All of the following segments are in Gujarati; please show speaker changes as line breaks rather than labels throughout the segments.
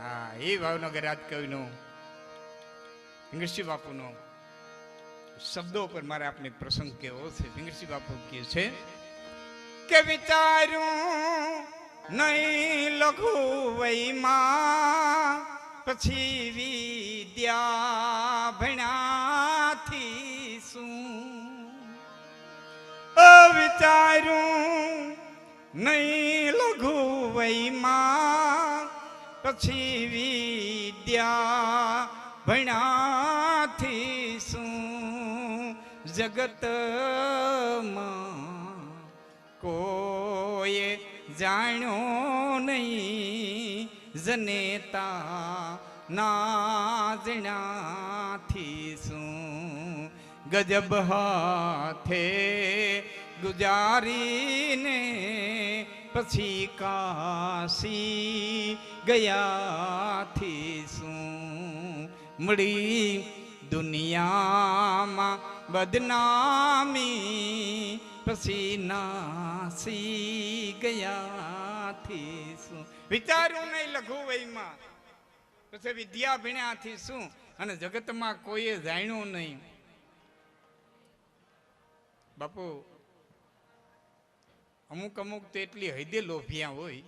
હા, એ ભાવનગર રાજકવિનો પિંગળસિંહ બાપુનો શબ્દો પર મારે આપને પ્રસંગ કેવો છે. પિંગળસિંહ બાપુ કહે છે કે વિચાર્યું નહીં લઘુ વયમાં, પછી વિદ્યા ભણ્યાથી શું. વિચાર્યું નહીં લઘુ વયમાં, પછી વિદ્યા ભણ્યાથી શું. જગતમાં કોઈએ જાણ્યો નહીં, જનેતા ના જણાથી શું. ગજબ હાથે ગુજારીને પછી કાશી ગયાથી શું. મળી દુનિયામાં બદનામી, પછી નાસી ગયાથી શું. વિચાર્યું નહીં લઘુ વયમાં, પછી વિદ્યા ભણ્યાથી શું. અને જગતમાં કોઈએ જાણ્યું નહીં. બાપુ અમુક અમુક તો એટલી હૈદે લોભિયા હોય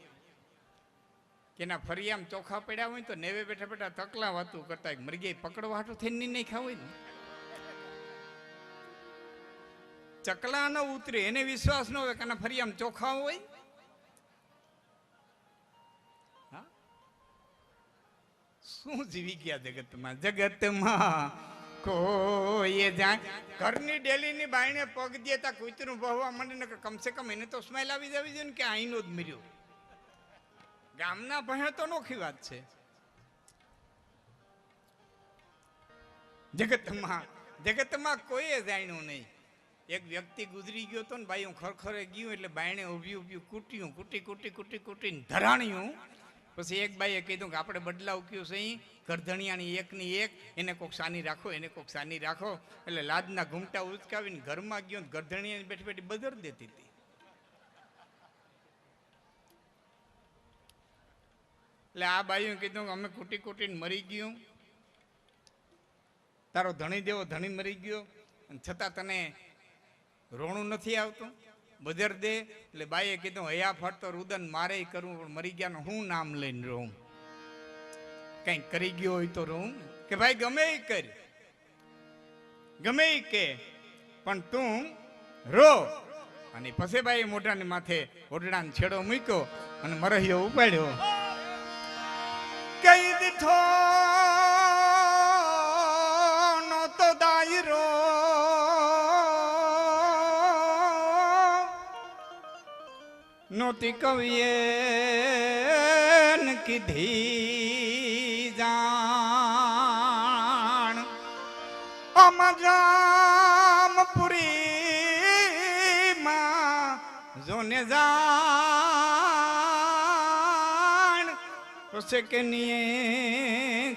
કે એના ફરિયામ ચોખા પડ્યા હોય તો નેવે બેઠા બેઠા તકલા વાતું કરતા મરી ગયા પકડવા હાટું થઈને નહીં ખાવ હોય ને. ચકલા ન ઉતરે એને વિશ્વાસ ન હોય કે આના ફરિયામ ચોખા હોય. શું જીવી ગયા જગતમાં. જગતમાં કોઈ જાય ઘરની ડેલીની બાયણે પગ દે તા કૂતરું બહવા માંડે ને કમસે કમ એને તો સ્માઈલ આવી જવી જોઈએ ને કે અહીંનો જ મર્યો. ગામના ભણે તો નોખી વાત છે. જગતમાં કોઈએ જાણ્યું નહીં. એક વ્યક્તિ ગુજરી ગયો હતો ને બાયું ખરખરે ગયું એટલે બાયણે ઊભી ઊભી કૂટ્યું, કૂટીને ધરાણ્યું. પછી એક બાઈએ કીધું કે આપણે બદલાવ કયું છે ગરધણિયાની એકની એક, એને કોક સાની રાખો, એને કોક સાની રાખો. એટલે લાદના ઘૂમટા ઉચકાવીને ઘરમાં ગયો, ગરધણિયાની બેઠી બેઠી બદર દેતી હતી. એટલે આ બાઈએ કીધું કે અમે કૂટીને મરી ગયું, તારો ધણી દેવો ધણી મરી ગયો, છતાં તને રોણું નથી આવતું, બદર દે. એટલે બાઈએ કીધું હયા ફરતો રુદન મારે કરવું, પણ મરી ગયા હું નામ લઈને રોઉં. કંઈક કરી ગયો હોય તો રોઉં કે ભાઈ ગમે એ કર, ગમે એ કે, પણ તું રો. અને પછી બાઈ મોઢાની માથે ઓઢડાને છેડો મૂક્યો અને મરહિયો ઉપાડ્યો. કઈ દીઠો નો તો દાયરો, નોતી કવિએ કીધી જાણ. અમજામપુરીમાં જોને જાણ. પછી કે નીએ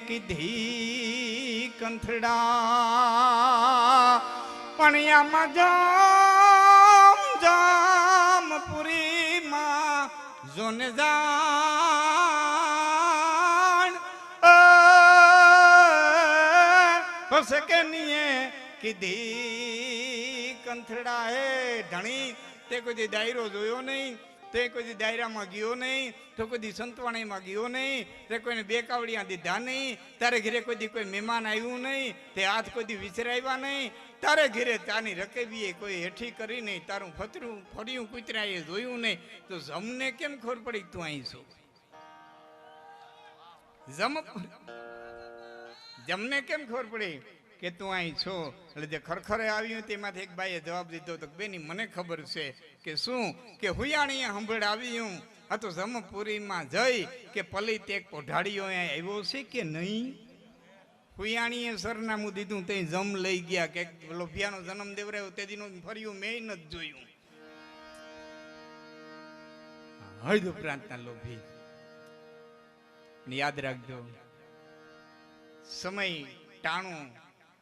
કીધી કંથડા, પણ આમાં જામપુરીમાં જોને જાણ. પછી કે નીએ કીધી કંથડા. હે ધણી, તે કોઈ દાયરો જોયો નહીં, તે કોઈ દાયરામાં ગયો નહીં, તો કોઈ સંતવાણીમાં ગયો નહીં, તે કોઈને બે કાવડિયા દીધા નહીં, તારે ઘરે કોઈ કોઈ મહેમાન આવ્યું નહીં, તે હાથ કોઈ વિસરાવ્યા નહીં, તારે ઘરે તાની રકેબીએ કોઈ હેઠી કરી નહીં, તારું ફતરું ફર્યું કૂતરાએ જોયું નહીં, તો જમને કેમ ખબર પડી તું અહીં છો. જમને કેમ ખબર પડી કે તું અહીં છો. એટલે જે ખરખરે આવ્યું તેમાંથી એક બાઈએ જવાબ દીધો તો બેની મને ખબર છે કે શું, કે હુયાણીએ હંભળ આવ્યું આ તો જમપુરીમાં જઈ કે પલિત એક પોઢાડીઓ આવ્યો છે કે નહીં. હુયાણીએ સરનામું દીધું તે જમ લઈ ગયા કે લોભિયાનો જન્મ દેવરાયો તે દીનું ફર્યું મેં નથી જોયું. હદ ઉપરાંતના લોભી. યાદ રાખજો, સમય ટાણું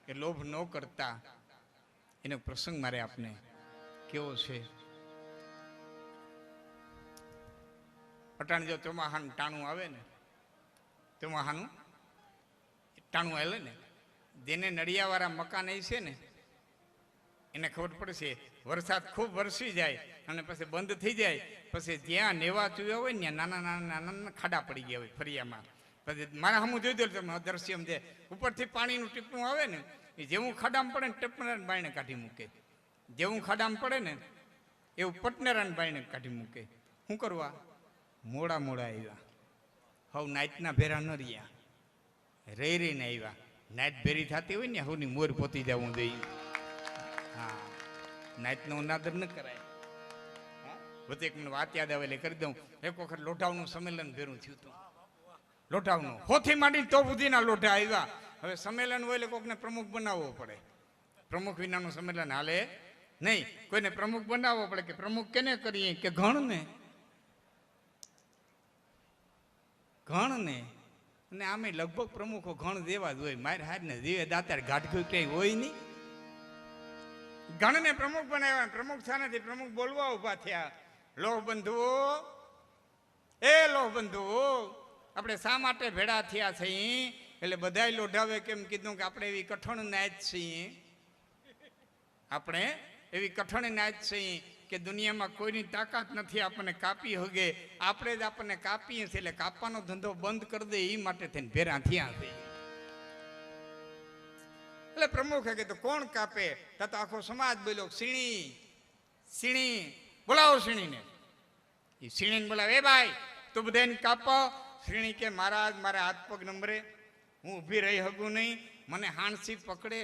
કે લોભ ન કરતા એનો પ્રસંગ મારે આપને કેવો છે. અટાણ જો ચોમાહાનું ટાણું આવે ને ચોમાહાનું ટાણું હાલે ને, જેને નડિયાવાળા મકાન છે ને એને ખબર પડશે વરસાદ ખૂબ વરસી જાય અને પછી બંધ થઈ જાય, પછી જ્યાં નેવા ચૂવ્યા હોય ને નાના નાના નાના ખાડા પડી ગયા હોય ફરિયામાં. પછી મારા સામું જોઈ દો તમે અદ્રશ્યમ છે, ઉપરથી પાણીનું ટીપણું આવે ને એ જેવું ખાડામાં પડે ને ટેપનારાને બાયણે કાઢી મૂકે, જેવું ખાડામાં પડે ને એવું પટનારાને બાયણે કાઢી મૂકે. શું કરવા? મોડા મોડા આવ્યા, હવ નાઈટના ભેરા ન રહ્યા, રહી રહીને આવ્યા. નાઈટ ભેરી થતી હોય ને હવની મોર પોતી જવું જોઈએ. હા, નાઈટનો અનાદર ન કરાય. વચ્ચે એક મને વાત યાદ આવે એટલે કરી દઉં. એક વખત લોઢાવનું સંમેલન ભેરું થયું હતું. લોઢાવનું હોથી માંડીને તો સુધીના લોઢા આવ્યા. હવે સંમેલન હોય એટલે કોઈકને પ્રમુખ બનાવવો પડે. પ્રમુખ વિનાનું સંમેલન હાલે નહીં. કોઈને પ્રમુખ બનાવવો પડે. કે પ્રમુખ કેને કરીએ? કે ગણને. ગણને. અને આમે લગભગ પ્રમુખો ગણ દેવા જ હોય. મારે હાથ ને જીવે દાતાર ગાઢ ક્યાંય હોય નહીં. ગણને પ્રમુખ બનાવ્યા. પ્રમુખ સ્થાનેથી પ્રમુખ બોલવા ઉભા થયા. લોહ બંધુઓ, એ લોહ બંધુઓ, આપણે શા માટે ભેળા થયા છીએ? એટલે બધાય લોઢાવે કેમ કીધું કે આપણે એવી કઠણ નાચ છીએ, આપણે એવી કઠણ નાચ છીએ કે દુનિયામાં કોઈની તાકાત નથી આપણને કાપી હગે. આપણે જ આપણને કાપીએ છીએ, એટલે કાપવાનો ધંધો બંધ કરી દે એ માટે થઈને ભેરા થયા છે. એટલે પ્રમુખે કીધું કોણ કાપે? તો આખો સમાજ બોલ્યો સીણી, સીણી બોલાવો સીણીને. એ સીણીને બોલાવે, એ ભાઈ તું બધાને કાપો. સીણી કે મહારાજ મારે હાથ પગ નંબરે, હું ઊભી રહી શકું નહીં. મને હાણસી પકડે,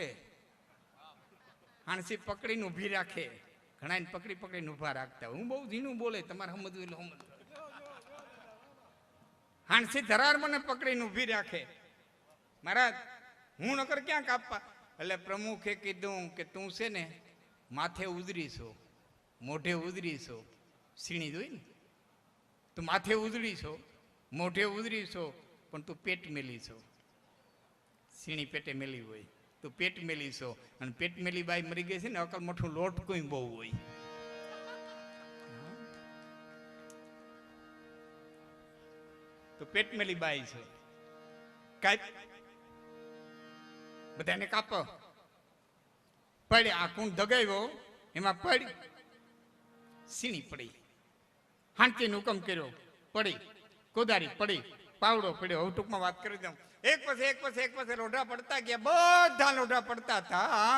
હાણસી પકડીને ઊભી રાખે. ઘણા પકડી પકડીને ઊભા રાખતા. હું બહુ ઝીણું બોલે, તમારે સમજવું એટલે સમજ. હાણસી ધરાર મને પકડીને ઊભી રાખે. મહારાજ હું નકર ક્યાં કાપવા? એટલે પ્રમુખે કીધું કે તું છે ને માથે ઉજરીશો, મોઢે ઉજરીશો. સીણી જોઈ ને, તું માથે ઉજળીશો, મોઢે ઉજરીશો, પણ તું પેટ મેલીશો. સીણી પેટે મેલી હોય, તું પેટ મેલીશો. અને પેટ મેલી બાઈ મરી ગઈ છે ને, અકલ મોઠું લોટ કોઈ બહુ હોય. તો પેટ મેલી બાઈ છે. કાંઈ બધાને કાપો. પડી આ કુંડ દગાવ્યો, એમાં પડી સીણી પડી. હાંતીનો હુકમ કર્યો, પડી. કોદારી પડી, પાવડો પડ્યો. હવે ટૂંકમાં વાત કરી દઉં. એક પછી લોઢા પડતા ગયા. બધા લોઢા પડતા હતા.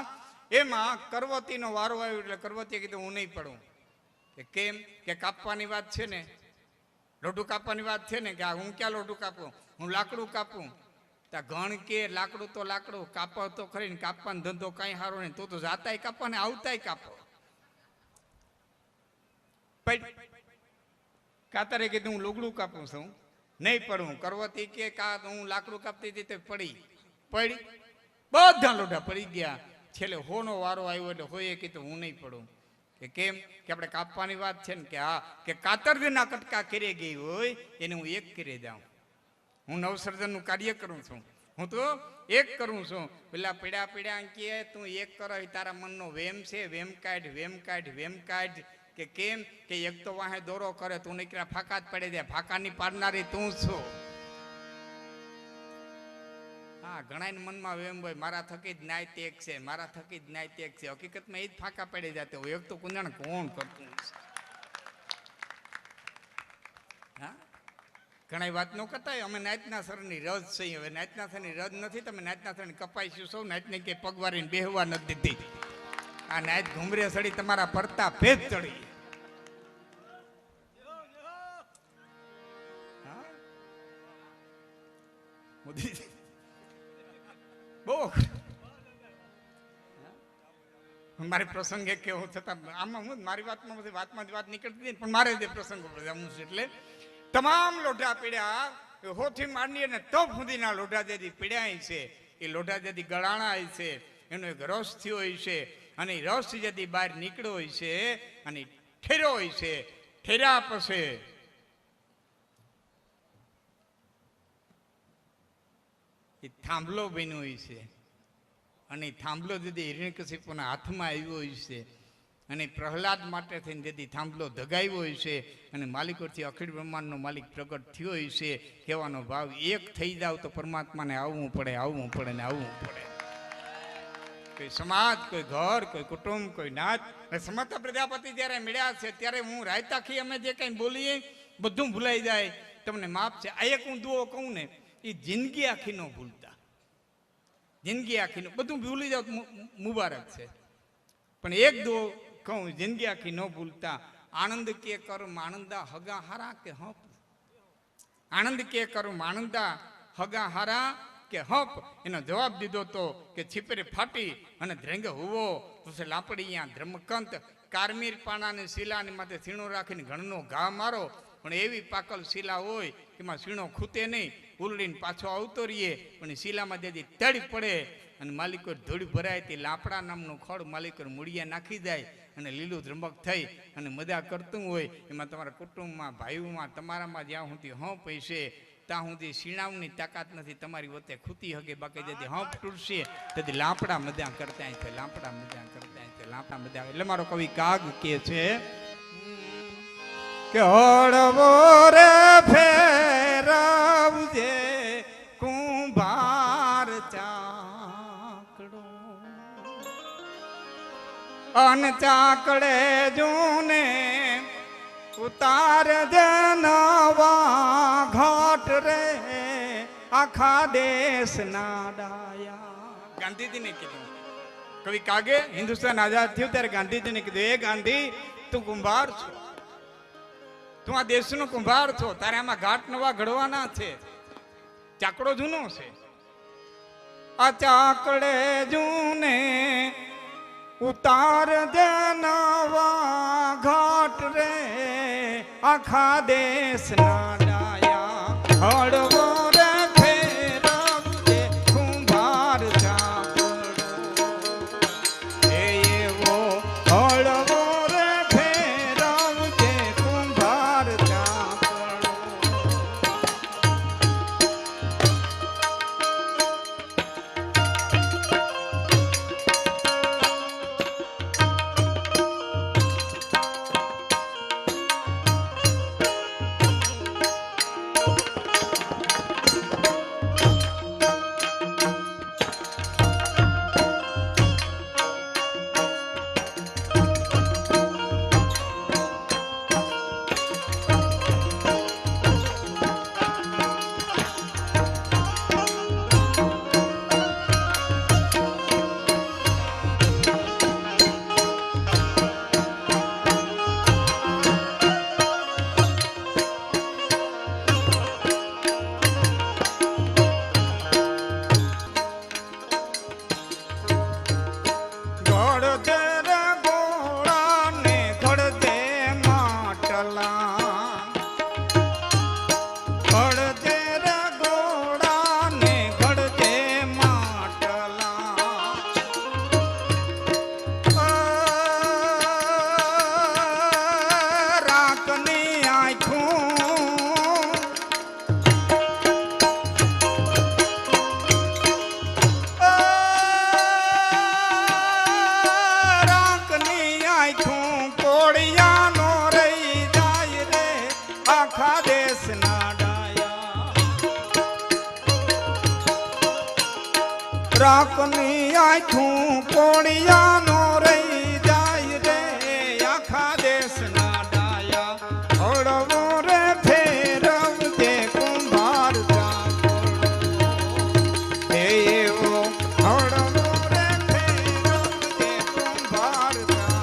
એમાં કરવતીનો વારો આવ્યો. એટલે કરવતીએ કીધું હું નહીં પડું. કે કેમ? કે કાપવાની વાત છે ને, લોઢું કાપવાની વાત છે ને. કે હું ક્યાં લોઢું કાપું? હું લાકડું કાપું. ત્યાં ઘણ કે લાકડું તો લાકડું કાપો તો ખરી ને, કાપવાનો ધંધો કઈ સારો નહીં. તો જાતાય કાપો ને આવતાય કાપો. કાતરે કીધું હું લુગડું કાપું છું, નહીં પડું. કરવતી કે હું લાકડું કાપતી હતી તે પડી. બધા લોઢા પડી ગયા. છેલ્લે હોનો વારો આવ્યો એટલે હોઈએ કીધું હું નહીં પડું. કે કેમ? કે આપણે કાપવાની વાત છે ને. કે હા, કે કાતરના કટકા કરી ગઈ હોય એને હું એક કરી દઉં. હું નવસર્જનનું કાર્ય કરું છું, હું તો એક કરું છું. પેલા પીડા પીડા કે તું એક કરો, તારા મનનો વેમ છે, વેમ કાઢ, વેમ કાઢ, વેમ કાઢ. કે કેમ? કે એક તો વાહે દોરો કરે, તું નીકળ્યા ફાકા જ પડે જાય. ફાકાની પાડનારી તું છો. હા, ઘણા મનમાં વેમ હોય મારા થકી જ નાય તેક છે, મારા થકી જ નાય તેક છે. હકીકતમાં એ જ ફાકા પડી જતો હોય. એક તો કુંજાણ કોણ કરતું છે? હા, ઘણા વાત ન કરતા હોય અમે નાયતના સરની રજ છીએ. હવે નાયતના સરની રજ નથી, તમે નાયતના સરની કપાઈશું સૌ. નાયતને કે પગવારીને બેહવા નથી દીધી. આ નાયત ઘુમરે સડી તમારા પડતા ભેદ ચડી. બહુ મારી પ્રસંગે કેવું છતાં આમાં હું મારી વાતમાં જ વાત નીકળતી હતી, પણ મારે જે પ્રસંગો હું છે એટલે તમામ લોઢા પીડ્યા. હોથી માંડી અને તો સુધીના લોઢા જેથી પીડ્યા છે. એ લોઢા જેથી ગળાણા છે, એનો એક રસ થયો હોય છે. અને રસ જેથી બહાર નીકળ્યો હોય છે અને ઠેર્યો હોય છે. ઠેર્યા પછી એ થાંભલો બન્યો હોય છે. અને થાંભલો જેથી હિરણ્યકશિપુના હાથમાં આવ્યો હોય છે. અને પ્રહલાદ માટે થઈને જેથી થાંભલો ધગાવ્યો હોય છે અને માલિકોથી અખિલ બ્રહ્માંડનો માલિક પ્રગટ થયો હોય છે, કહેવાનો ભાવ એક થઈ જાવ તો પરમાત્માને આવવું પડે ને આવવું પડે. કોઈ સમાજ, કોઈ ઘર, કોઈ કુટુંબ, કોઈ નાત. સમર્થ પ્રજાપતિ જ્યારે મળ્યા છે ત્યારે હું રાયતાખી અમે જે કંઈ બોલીએ બધું ભૂલાઈ જાય, તમને માફ છે. આ એક હું દુઓ કહું ને, એ જિંદગી આખી ન ભૂલતા, જિંદગી આખી બધું ભૂલી જાવ મુબારક છે. પણ એક દુઓ કહું, જિંદગી આખી ન ભૂલતા. આનંદ કે કરું આનંદા હગા હારા કે હપ, આનંદ કે કરું આનંદા હગા હારા કે હપ. એનો જવાબ દીધો તો કે છીપરે ફાટી અને ધ્રેંગે હુવો પછી લાપડીયા ધર્મકંત કારમીર પાણાની શિલાની માથે સીણો રાખીને ઘણનો ઘા મારો, પણ એવી પાકલ શિલા હોય કે એમાં સીણો ખૂતે નહીં, ઉલડીને પાછો આવતો રહીએ, પણ શિલામાં જેથી તડી પડે અને માલિકો ધૂળ ભરાય તે લાપડા નામનું ખડ માલિકો મૂળિયા નાખી જાય અને લીલું ધ્રમક થઈ અને મજા કરતું હોય. એમાં તમારા કુટુંબમાં, ભાઈઓમાં, તમારામાં જ્યાં સુધી હંપ હશે ત્યાં સુધી શીણાવની તાકાત નથી તમારી વચ્ચે ખૂતી હકે. બાકી જેથી હંપ તૂટશે તેથી લાપડા મજા કરતા છે, લાપડા મજા કરતા છે, લાપડા મજા. એટલે મારો કવિ કાગ કે છે કે હળવો રે ફેરવજે કુંભાર ચાકડો અન ચાકડે જૂને ઉતાર દે નવા ઘાટ રે આખા દેશના ડાયા. ગાંધીજીને કીધું, કવિ કાગે હિન્દુસ્તાન આઝાદ થયું ત્યારે ગાંધીજીને કીધું, એ ગાંધી તું કુંભાર છો, તું આ દેશનો કુંભાર છો, તારે આમાં ઘાટ નવા ઘડવાના છે. ચાકડો જૂનો છે, આ ચાકડે જૂને ઉતાર દે નવા ઘાટ રે આખા દેશના ડાયા. હળવો રે ફેરવજે કુંભાર ચાકડો, એવો હળવો રે ફેરવજે કુંભાર ચાકડો. રાખની આંખું કોળિયાનો રહી જાય રે આખા દેશના ડાયા. હળવો રે ફેરવજે કુંભાર ચાકડો, એવો હળવો રે ફેરવજે કુંભાર ચાકડો.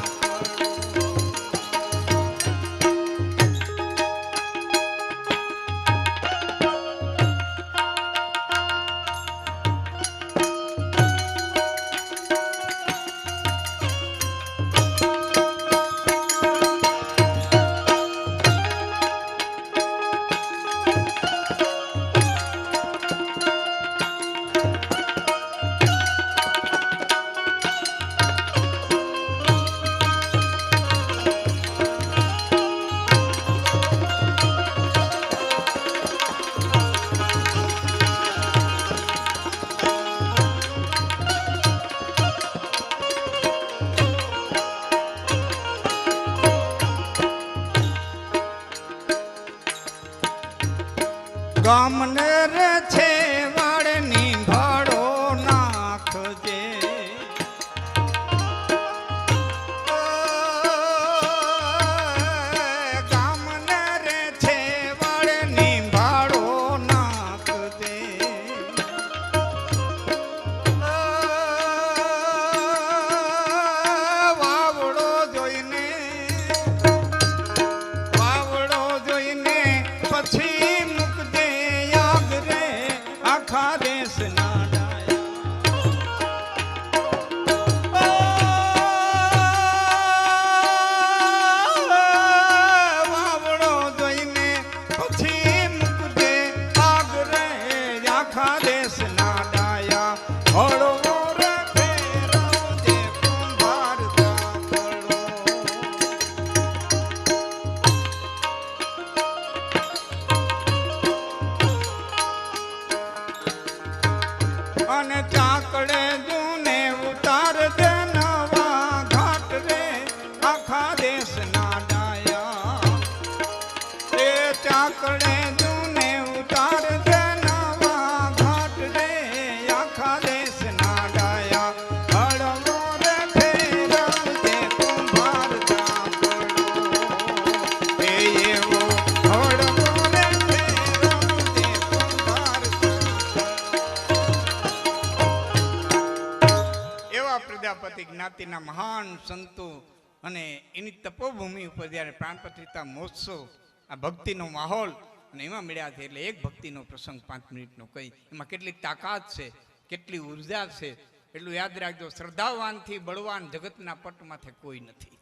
આખા દેશના અને ચાકડે જૂને ઉતાર દે નવા ઘાટ રે આખા દેશના ડાયા એ ચાકડે જૂને ઉતાર દે નવા ઘાટ રે આખા દેશના ડાયા હળવો રે ફેરવજે કુંભાર દાપડો એ એવો હળવો રે ફેરવજે કુંભાર પ્રજાપતિ જ્ઞાતિના મહાન સંતો અને એની તપોભૂમિ ઉપર જ્યારે પ્રાણ પ્રતિષ્ઠા મહોત્સવ આ ભક્તિનો માહોલ અને એમાં મળ્યા છે એટલે એક ભક્તિનો પ્રસંગ 5 મિનિટનો કહી એમાં કેટલી તાકાત છે કેટલી ઉર્જા છે એટલું યાદ રાખજો. શ્રદ્ધાવાનથી બળવાન જગતના પટમાંથી કોઈ નથી.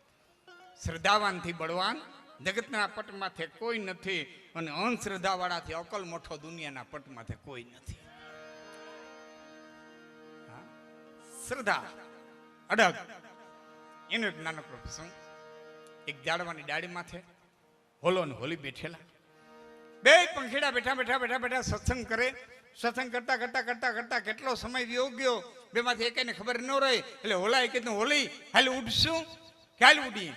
શ્રદ્ધાવાનથી બળવાન જગતના પટમાંથી કોઈ નથી અને અંધશ્રદ્ધાવાળાથી અકલ મોટો દુનિયાના પટમાંથી કોઈ નથી. શ્રદ્ધા અડગ એનો એક નાનકડો પ્રસંગ. એક ઝાડવાની ડાળી માથે હોલો ને હોલી બેઠેલા બે પંખીડા બેઠા બેઠા બેઠા બેઠા સત્સંગ કરે. સત્સંગ કરતા કરતા કરતા કરતા કેટલો સમય વિયો ગયો બેમાંથી એકને ખબર ન રહી એટલે હોલાએ કીધું હોલી હાલ ઉડશું કે હાલ ઉડીએ.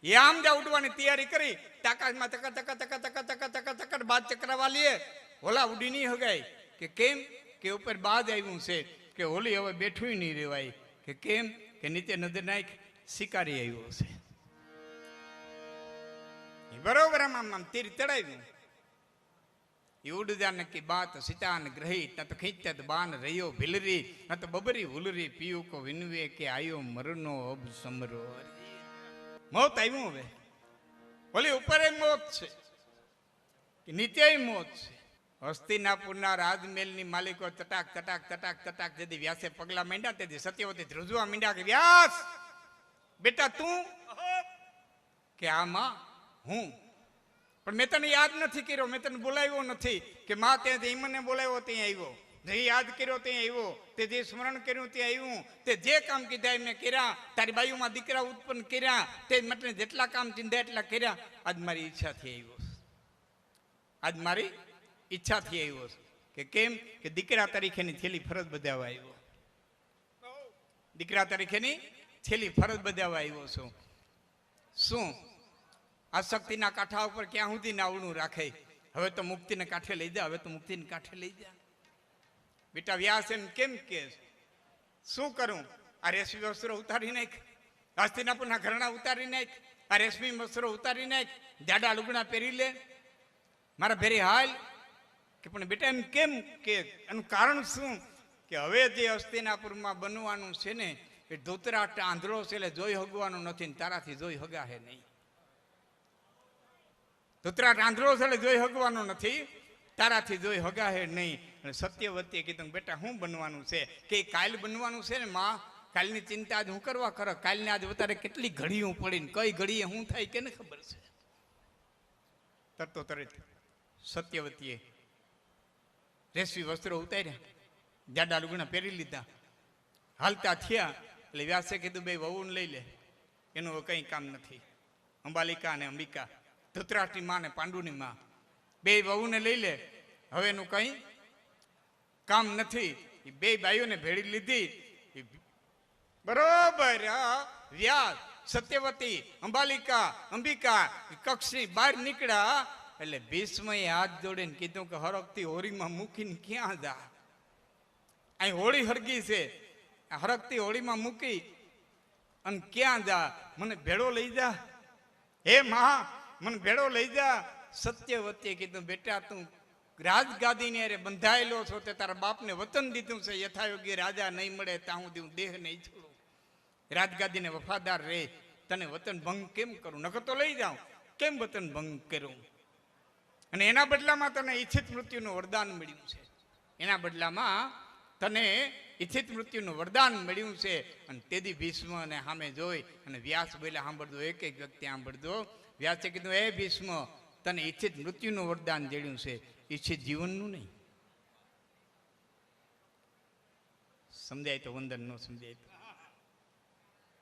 એ આમ જા ઉડવાની તૈયારી કરી આકાશમાં તક તક તક તક તક તક તક બાદ ચક્રવા લે. હોલા ઉડી નહીં હગાય કે કેમ કે ઉપર બાદ આવ્યું છે કે હોલી હવે બેઠું નહીં રેવાય કે કેમ કે નીચે નજર નાખ શિકારી આવ્યો છે. બરોબર આમ તીર ચડાવ્યું. એ ઉડ જાને કી બાત સિતાન ગ્રહી ન તો ખીંચત બાન રહ્યો ભીલરી ન તો બબરી હુલરી પીયું કો વિનવે કે આયો મરનો અબ સમરો. મોત આવ્યું હવે ઓલી ઉપર મોત છે કે નીચે મોત છે. હસ્તિનાપુરના રાજમહેલની માલિકો તટાક તટાક તટાક તટાક જેથી વ્યાસે પગલા માંડ્યા તેથી સત્યવતી ધ્રુજવા માંડ્યા કે વ્યાસ બેટા તું કે આમાં હું પણ મેં તને યાદ નથી કર્યો, મેં તને બોલાવ્યો નથી કે માં તે મને બોલાવ્યો ત્યાં આવ્યો, જે યાદ કર્યો ત્યાં આવ્યો, તે જે સ્મરણ કર્યું ત્યાં આવ્યું, તે જે કામ કીધા એમને કર્યા, તારી બાયુમાં દીકરા ઉત્પન્ન કર્યા તે માટે જેટલા કામ ચીંધા એટલા કર્યા. આજ મારી ઈચ્છાથી આવ્યો, આજ મારી ઈચ્છાથી આવ્યો કે કેમ કે દીકરા તરીકેની છેલ્લી ફરજ બજાવવા આવ્યો. દીકરા તરીકેની છેલ્લી ફરજ બજાવવા આવ્યો છું. શું આ શક્તિના કાંઠા ઉપર ક્યાં સુધી નાવડું રાખે? હવે તો મુક્તિને કાંઠે લઈ જા, હવે તો મુક્તિને કાંઠે લઈ જા. બેટા વ્યાસ એમ કેમ કે શું કરું? આ રેશમી વસ્ત્રો ઉતારી નાખ, હસ્તિનાપુરના ઘરણા ઉતારી નાખ, આ રેશમી વસ્ત્રો ઉતારી નાખ, જાડા લુગડા પહેરી લે, મારા ભેરી હાલ. કે પણ બેટા એમ કેમ કે એનું કારણ શું? કે હવે જે હસ્તિનાપુરમાં બનવાનું છે ને એ ધોતરાટ આંધળો છે એટલે જોઈ હગવાનું નથી ને તારાથી જોઈ હગાહે નહીં. ધોતરાટ આંધળો છે એટલે જોઈ હગવાનું નથી, તારાથી જોઈ હગાહે નહીં. અને સત્યવતીએ કીધું બેટા શું બનવાનું છે? કે કાલ બનવાનું છે ને માં, કાલની ચિંતા આજ હું કરવા કરો? કાલને આજ વધારે કેટલી ઘડીઓ પડી ને કઈ ઘડીએ શું થાય કેને ખબર છે? તરતો તરત સત્યવતીએ રેશમી વસ્ત્રો ઉતાર્યા, જાડા લુગણા પહેરી લીધા, હાલતા થયા એટલે વ્યાસે કીધું બે વહુને લઈ લે, એનું કંઈ કામ નથી. અંબાલિકા અને અંબિકા, ધૃતરાષ્ટ્રની માં ને પાંડુની માં, બે વહુને લઈ લે, હવે એનું કંઈ કામ નથી. એ બે બાઈઓને ભેળી લીધી. બરોબર વ્યાસ સત્યવતી અંબાલિકા અંબિકા કક્ષની બહાર નીકળ્યા એટલે ભીષ્મએ હાથ જોડીને કીધું કે હરકતી હોળીમાં મૂકીને ક્યાં જા? અહીં હોળી હરગી છે, હરકતી હોળીમાં મૂકી અને ક્યાં જા? મને ભેળો લઈ જા, હે માં મને ભેળો લઈ જા. સત્યવતીએ કીધું બેટા તું રાજગાદીને અરે બંધાયેલો છો, તે તારા બાપને વતન દીધું છે, યથાયોગ્ય રાજા નહીં મળે ત્યાં સુધી હું દેહ નહીં છોડું. રાજગાદીને વફાદાર રહે, તને વતન ભંગ કેમ કરું? નકર તો લઈ જાઉં, કેમ વતન ભંગ કરું? અને એના બદલામાં તને ઈચ્છિત મૃત્યુનું વરદાન મળ્યું છે, એના બદલામાં તને ઈચ્છિત મૃત્યુનું વરદાન મળ્યું છે. અને તેથી ભીષ્મ અને સામે જોઈ અને વ્યાસ બોલ્યા, સાંભળજો, એક એક વ્યક્તિ સાંભળજો. વ્યાસે કીધું, એ ભીષ્મ, તને ઈચ્છિત મૃત્યુનું વરદાન મળ્યું છે, ઈચ્છિત જીવનનું નહીં. સમજાય તો વંદન, ન સમજાય તો.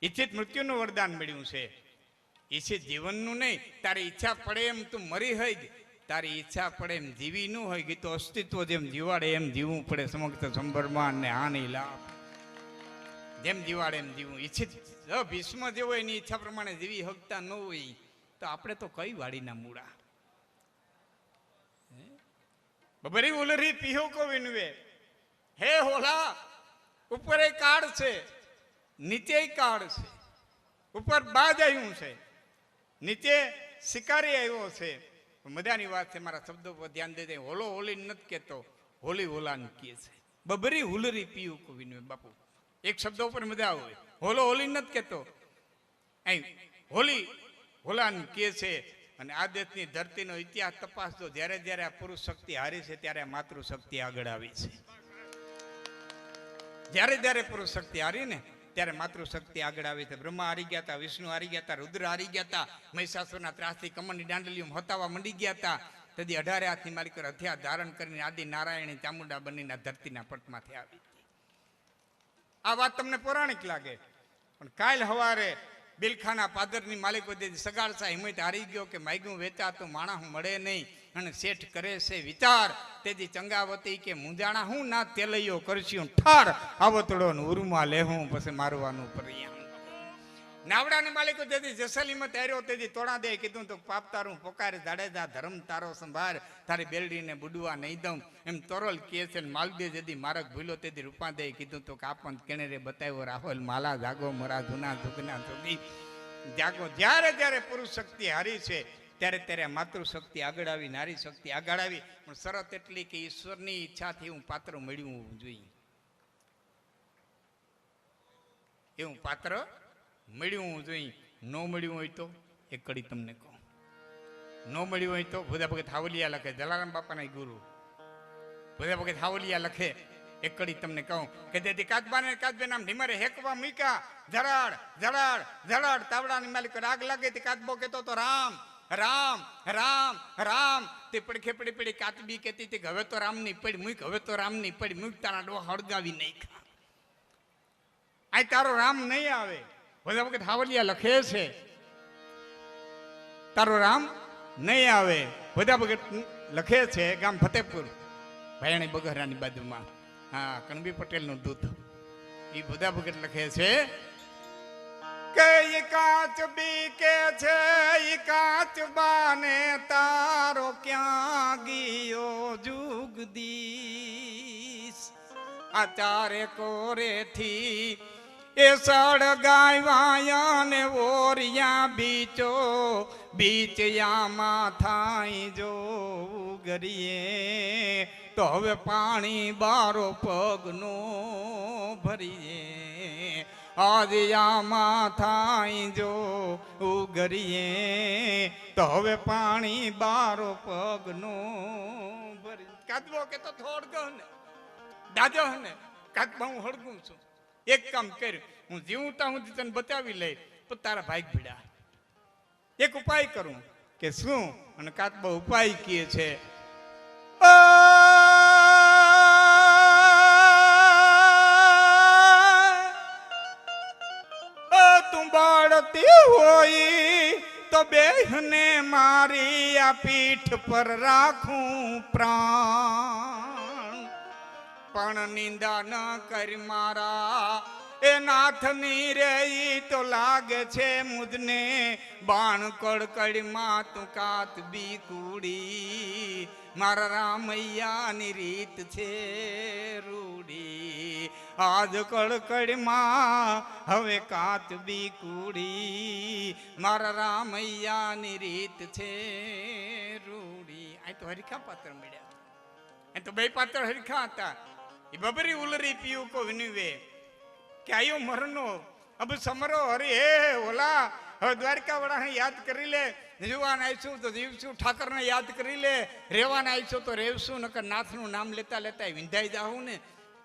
ઈચ્છિત મૃત્યુનું વરદાન મળ્યું છે, ઈચ્છિત જીવનનું નહીં. તારી ઈચ્છા પડે એમ તું મરી હોય, તારી ઈચ્છા પડે એમ જીવી ન હોય કે તો અસ્તિત્વ જેમ જીવાડે એમ જીવવું પડે. સમક્ષ સંભરમાન ને હાનિ લાભ જેમ જીવાડે એમ જીવવું. ઈચ્છિત ભીષ્મ જેવો એની ઈચ્છા પ્રમાણે જીવી શકતા ન હોય તો આપણે તો કઈ વાડીના મૂળા. બબરી ઉલરી પીહો કો વિનવે, હે હોલા, ઉપર કાળ છે, નીચે કાળ છે. ઉપર બાજ આવ્યું છે, નીચે શિકારી આવ્યો છે. મજાની વાત છે, મારા શબ્દો પર ધ્યાન દે. હોલો હોલી નથી કેતો, હોલી હોલાને કહે છે. બબરી હુલરી પીયું કો વિનવે. બાપુ એક શબ્દ ઉપર મજા આવે. હોલો હોલી નથી કેતો, અહીં હોલી હોલાને કહે છે. અને આ દેશની ધરતીનો ઇતિહાસ તપાસજો. જ્યારે જ્યારે આ પુરુષ શક્તિ હારી છે ત્યારે આ માતૃશક્તિ આગળ આવી છે. જ્યારે જ્યારે પુરુષ શક્તિ હારી ને ત્યારે માતૃશક્તિ આગળ આવી છે. બ્રહ્મા હારી ગયા હતા, વિષ્ણુ હારી ગયા હતા, રુદ્ર હારી ગયા હતા, મહિષાસુરના ત્રાસથી કમળની દાંડલીઓ હતાવા મંડી ગયા હતા. તેથી 18 હાથની માલિક હથિયાર ધારણ કરીને આદિ નારાયણી ચામુંડા બનીને ધરતીના પટમાંથી આવી હતી. આ વાત તમને પૌરાણિક લાગે, પણ કાલ હવારે બિલખાના પાદરની માલિકો સગાડસા હિંમત હારી ગયો કે માગ્યું વેચા તો માણસ મળે નહીં. અને શેઠ કરે છે વિચાર. તેથી ચંગાવતી કે મુંજાણા હું ના તેલૈયો કરશું ઠાર આવતડો ઉરુમા લેહું પછી મારવાનું પરિણામ. નાવડાની માલિકો તેથી જસલીમત હાર્યો તેથી તોડા દે. કીધું તો પાપ તારું પોકારે જાડેજા ધર્મ તારો સંભાર, તારી બેલડીને બુડવા નહીં દઉં. એમ તોરલ કહે છે. માલદે જેથી મારક ભૂલો તેથી રૂપા દે. કીધું તો કાપંત કેણે રે બતાવ્યો રાહુલ માલા જાગો મરા જૂના ઝુકના ઝુકી જાગો. જ્યારે જ્યારે પુરુષ શક્તિ હારી છે ત્યારે ત્યારે માતૃશક્તિ આગળ આવી, નારી શક્તિ આગળ આવી. પણ શરત એટલી કે ઈશ્વરની ઈચ્છાથી હું પાત્ર મળ્યું હોવું જોઈએ. એવું પાત્ર મળ્યું હોવું જોઈએ. ન મળ્યું હોય તો એક કડી તમને કહું. ન મળ્યું હોય તો ભોજા ભગત હાવલિયા લખે, જલારામ બાપાના ગુરુ ભોજા ભગત હાવલિયા લખે. એક કડી તમને કહું કે તેથી કાચબાને કાચબે નામ ઢીમરે હેકવા મૂક્યા. જડાડ જડાડ જડાડ તાવડાની માલિક આગ લાગે તે કાચબો કહેતો તો રામ રામ રામ રામ. તે પડખે પડી પડી કાચબી કહેતી હતી હવે તો રામ ની પડી મૂક, હવે તો રામ ની પડી મૂક, તારા ડો હળગાવી નહીં ખા. આ તારો રામ નહીં આવે. બધા વખત હાવલિયા લખે છે તારો રામ નહીં આવે. બધા વખત લખે છે ગામ ફતેપુર ભાયાણી બગહરાની બાજુમાં, હા, કણબી પટેલ નું દૂધ. એ બધા વખત લખે છે કે ઈ કાચ બી કે છે ઈ કાચ બાને તારો ક્યાં ગયો જુગદીશ. આ ચારે કોરેથી એ સળગાવ્યા ને ઓરિયા બીચો બીચયામાં થાય જો ગરીએ તો હવે પાણી બારો પગનો ભરીએ. આજયામાં થાય જો ઉગરીએ તો હવે પાણી બારો પગનો ભરી. કાદવો કે તો થોડ ગયો ને દાદો ને કાદવા હું હળગું છું. એક કામ કર્યું, હું જીવતા હું તને બતાવી લઈ પણ તારા ભાઈ ભીડા. એક ઉપાય કરું કે શું? અને કાતબા ઉપાય કહે છે તું બાળતી હોય તો બેહને મારી આ પીઠ પર રાખું પ્રાણ. પણ નિંદા ન કરી મારા એ નાથની રે તો લાગે છે મુજને બાણ કડકડીમાં તું કાત બી કુડી. મારા રામૈયાની રીત છે રૂડી. આજ કડકડીમાં હવે કાત બી કુડી. મારા રામૈયાની રીત છે રૂડી. આ તો હરીખા પાત્ર મળ્યા. એ તો બે પાત્ર હરીખા હતા. એ બબરી ઉલરી પીયું કો વિનવે કે આયો મરનો અબ સમરો. અરે હે ઓલા હવે દ્વારકા વાળા યાદ કરી લે જીવવાના આવીશું તો જીવશું, ઠાકરને યાદ કરી લે. રહેવાના આવીશું તો રહેશું, નકર નાથનું નામ લેતા લેતા વિંધાઈ જાઉં ને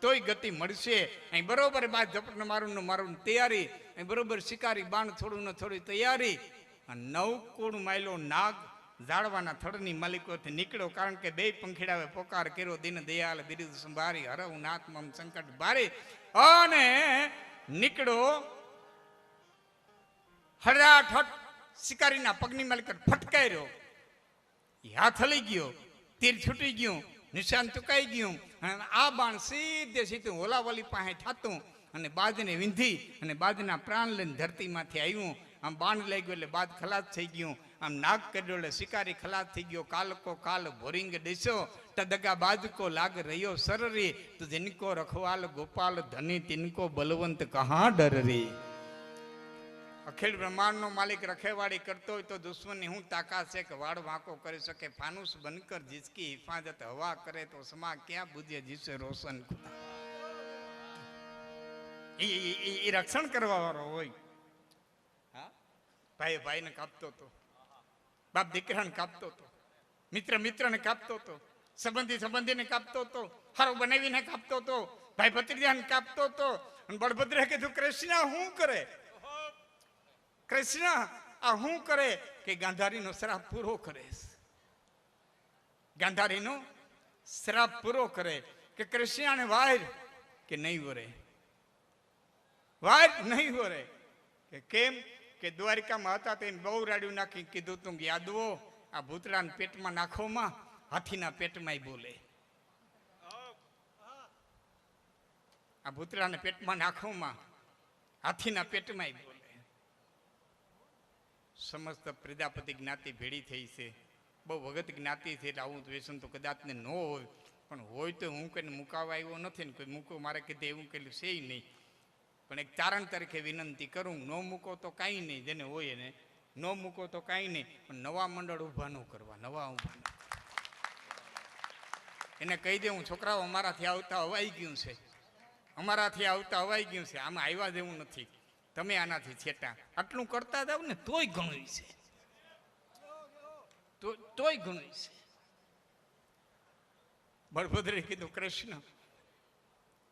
તોય ગતિ મળશે. અહીં બરોબર બાદ ઝપટ મારું તૈયારી, અહીં બરોબર શિકારી બાણ થોડું ને થોડી તૈયારી. નવ કુળ માયલો નાગ ઝાડવાના થડની માલિકોથી નીકળ્યો, કારણ કે બે પંખીડાવે પોકાર કર્યો, દીન દયાલ બિરુદ સંભારી, હરવ નાથ મમ સંકટ ભારે. અને નીકળ્યો હડાઠટ શિકારીના પગની માલિક ફટકાર્યો, હાથ હલી ગયો, તીર છૂટી ગયું, નિશાન ચુકાઈ ગયું. અને આ બાણ સીધે સીધું ઓલાવલી પાસે થતું અને બાજને વિંધી અને બાજના પ્રાણ લઈને ધરતીમાંથી આવ્યું. આમ બાણ લઈ ગયો એટલે બાદ ખલાસ થઈ ગયું. આમ નાગ કર્યો એટલે શિકારી ખલાસ થઈ ગયો. કાલકો કાલ ભોરિંગ દેશો તદગા બાજકો લાગ રહ્યો સરરી, તો જિનકો રખવાલ ગોપાલ ધની તિનકો બલવંત કહા ડરરી. અખિલ બ્રહ્માંડનો માલિક રખેવાળી કરતો હોય તો દુશ્મનની હું તાકાત છે કે વાળ વાંકો કરી શકે. ફાનુસ બનકર જીસકી હિફાજત હવા કરે તો સમા ક્યાં બુજે જીસે રોશન. એ રક્ષણ કરવા વાળો હોય. ભાઈ ભાઈને કાપતો હતો, બાપ દીકરાને કાપતો હતો, મિત્ર મિત્રને કાપતો હતો, સંબંધી સંબંધીને કાપતો હતો, હારો બનાવીને કાપતો હતો, ભાઈ ભત્રીજાને કાપતો હતો. અને બળભદ્રે કીધું કૃષ્ણ શું કરે? કૃષ્ણ આ શું કરે? કે ગાંધારીનો શ્રાપ પૂરો કરે. ગાંધારીનો શ્રાપ પૂરો કરે. કે કૃષ્ણને વાયર કે નહીં વરે, વાયર નહીં વરે. કે કેમ? કે દ્વારિકામાં હતા તેને બહુ રાડ્યું નાખી કીધું તું યાદવો આ ભૂતળાને પેટમાં નાખોમાં, હાથીના પેટમાં બોલે. આ ભૂતળાને પેટમાં નાખોમાં, હાથીના પેટમાં બોલે. સમસ્ત પ્રજાપતિ જ્ઞાતિ ભેળી થઈ છે, બહુ વગત જ્ઞાતિ છે. એટલે આવું વ્યસન તો કદાચ ને ન હોય, પણ હોય તો હું કઈને મુકાવા આવ્યો નથી ને કોઈ મૂકો મારે કીધે એવું કહેલું છે નહીં. પણ એક ચારણ તરીકે વિનંતી કરું, ન મૂકો તો કાંઈ નહીં, જેને હોય એને ન મૂકો તો કાંઈ નહીં, પણ નવા મંડળ ઊભા ન કરવા, નવા ઊભા ન. એને કહી દે હું છોકરાઓ અમારાથી આવતા અવાઈ ગયું છે, અમારાથી આવતા અવાઈ ગયું છે, આમાં આવ્યા જેવું નથી, તમે આનાથી છેટા. આટલું કરતા જાવ ને તોય ઘણું છે, તોય ઘણું છે. બળભદ્રે કીધું કૃષ્ણ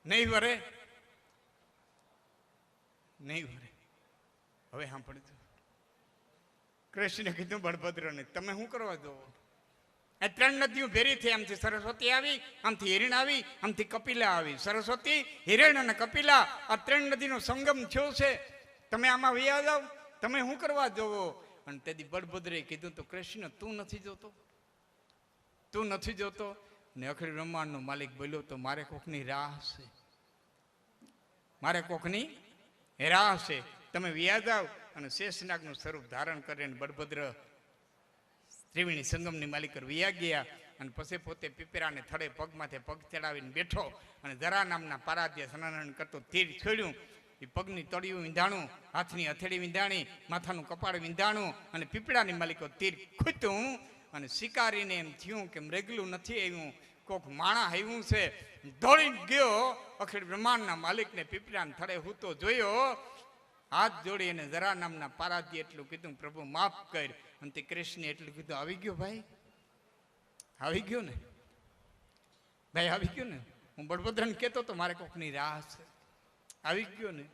નહીં વરે, નહીં વરે. હવે સાંભળજો, કૃષ્ણે કીધું બળભદ્રને તમે શું કરવા દો? આ ત્રણ નદીઓ ભેરી થઈ, આમથી સરસ્વતી આવી, આમથી હિરણ આવી, આમથી કપિલા આવી. સરસ્વતી, હિરણ અને કપિલા આ ત્રણ નદીનો સંગમ થયો છે, તમે આમાં વૈયા જાવ, તમે શું કરવા જોવો? અને તેથી બળભદ્રે કીધું તો કૃષ્ણ તું નથી જોતો, તું નથી જોતો? ને અખિલ બ્રહ્માંડનો માલિક બોલ્યો તો મારે કોકની રાહ છે, મારે કોકની રાહ છે, તમે વ્યા જાવ. અને શેષનાગનું સ્વરૂપ ધારણ કરીને બળભદ્ર ત્રિવેણી સંગમની માલિકર વ્યા ગયા. અને પછી પોતે પીપેરાને થડે પગમાંથી પગ ચડાવીને બેઠો અને જરા નામના પારાધ્ય સ્નાન કરતો તીર છોડ્યું. એ પગની તળિયું વિંધાણું, હાથની હથેળી વિંધાણી, માથાનું કપાળ વિંધાણું અને પીપળાની માલિકો તીર ખૂટ્યું. અને શિકારીને એમ થયું કે મૃગલું નથી આવ્યું, કોક માણા આવ્યું છે. દોડીને ગયો અખિલ બ્રહ્માંડના માલિકને પીપળાને થડે હૂતો જોયો, હાથ જોડી અને જરા નામના પારાધ્ય એટલું કીધું પ્રભુ માફ કર. અને તે કૃષ્ણે એટલું કીધું આવી ગયો ભાઈ, આવી ગયો ને ભાઈ, આવી ગયો ને. હું બળભદ્રને કહેતો તો મારે કોકની રાહ છે, આવી ગયો ને.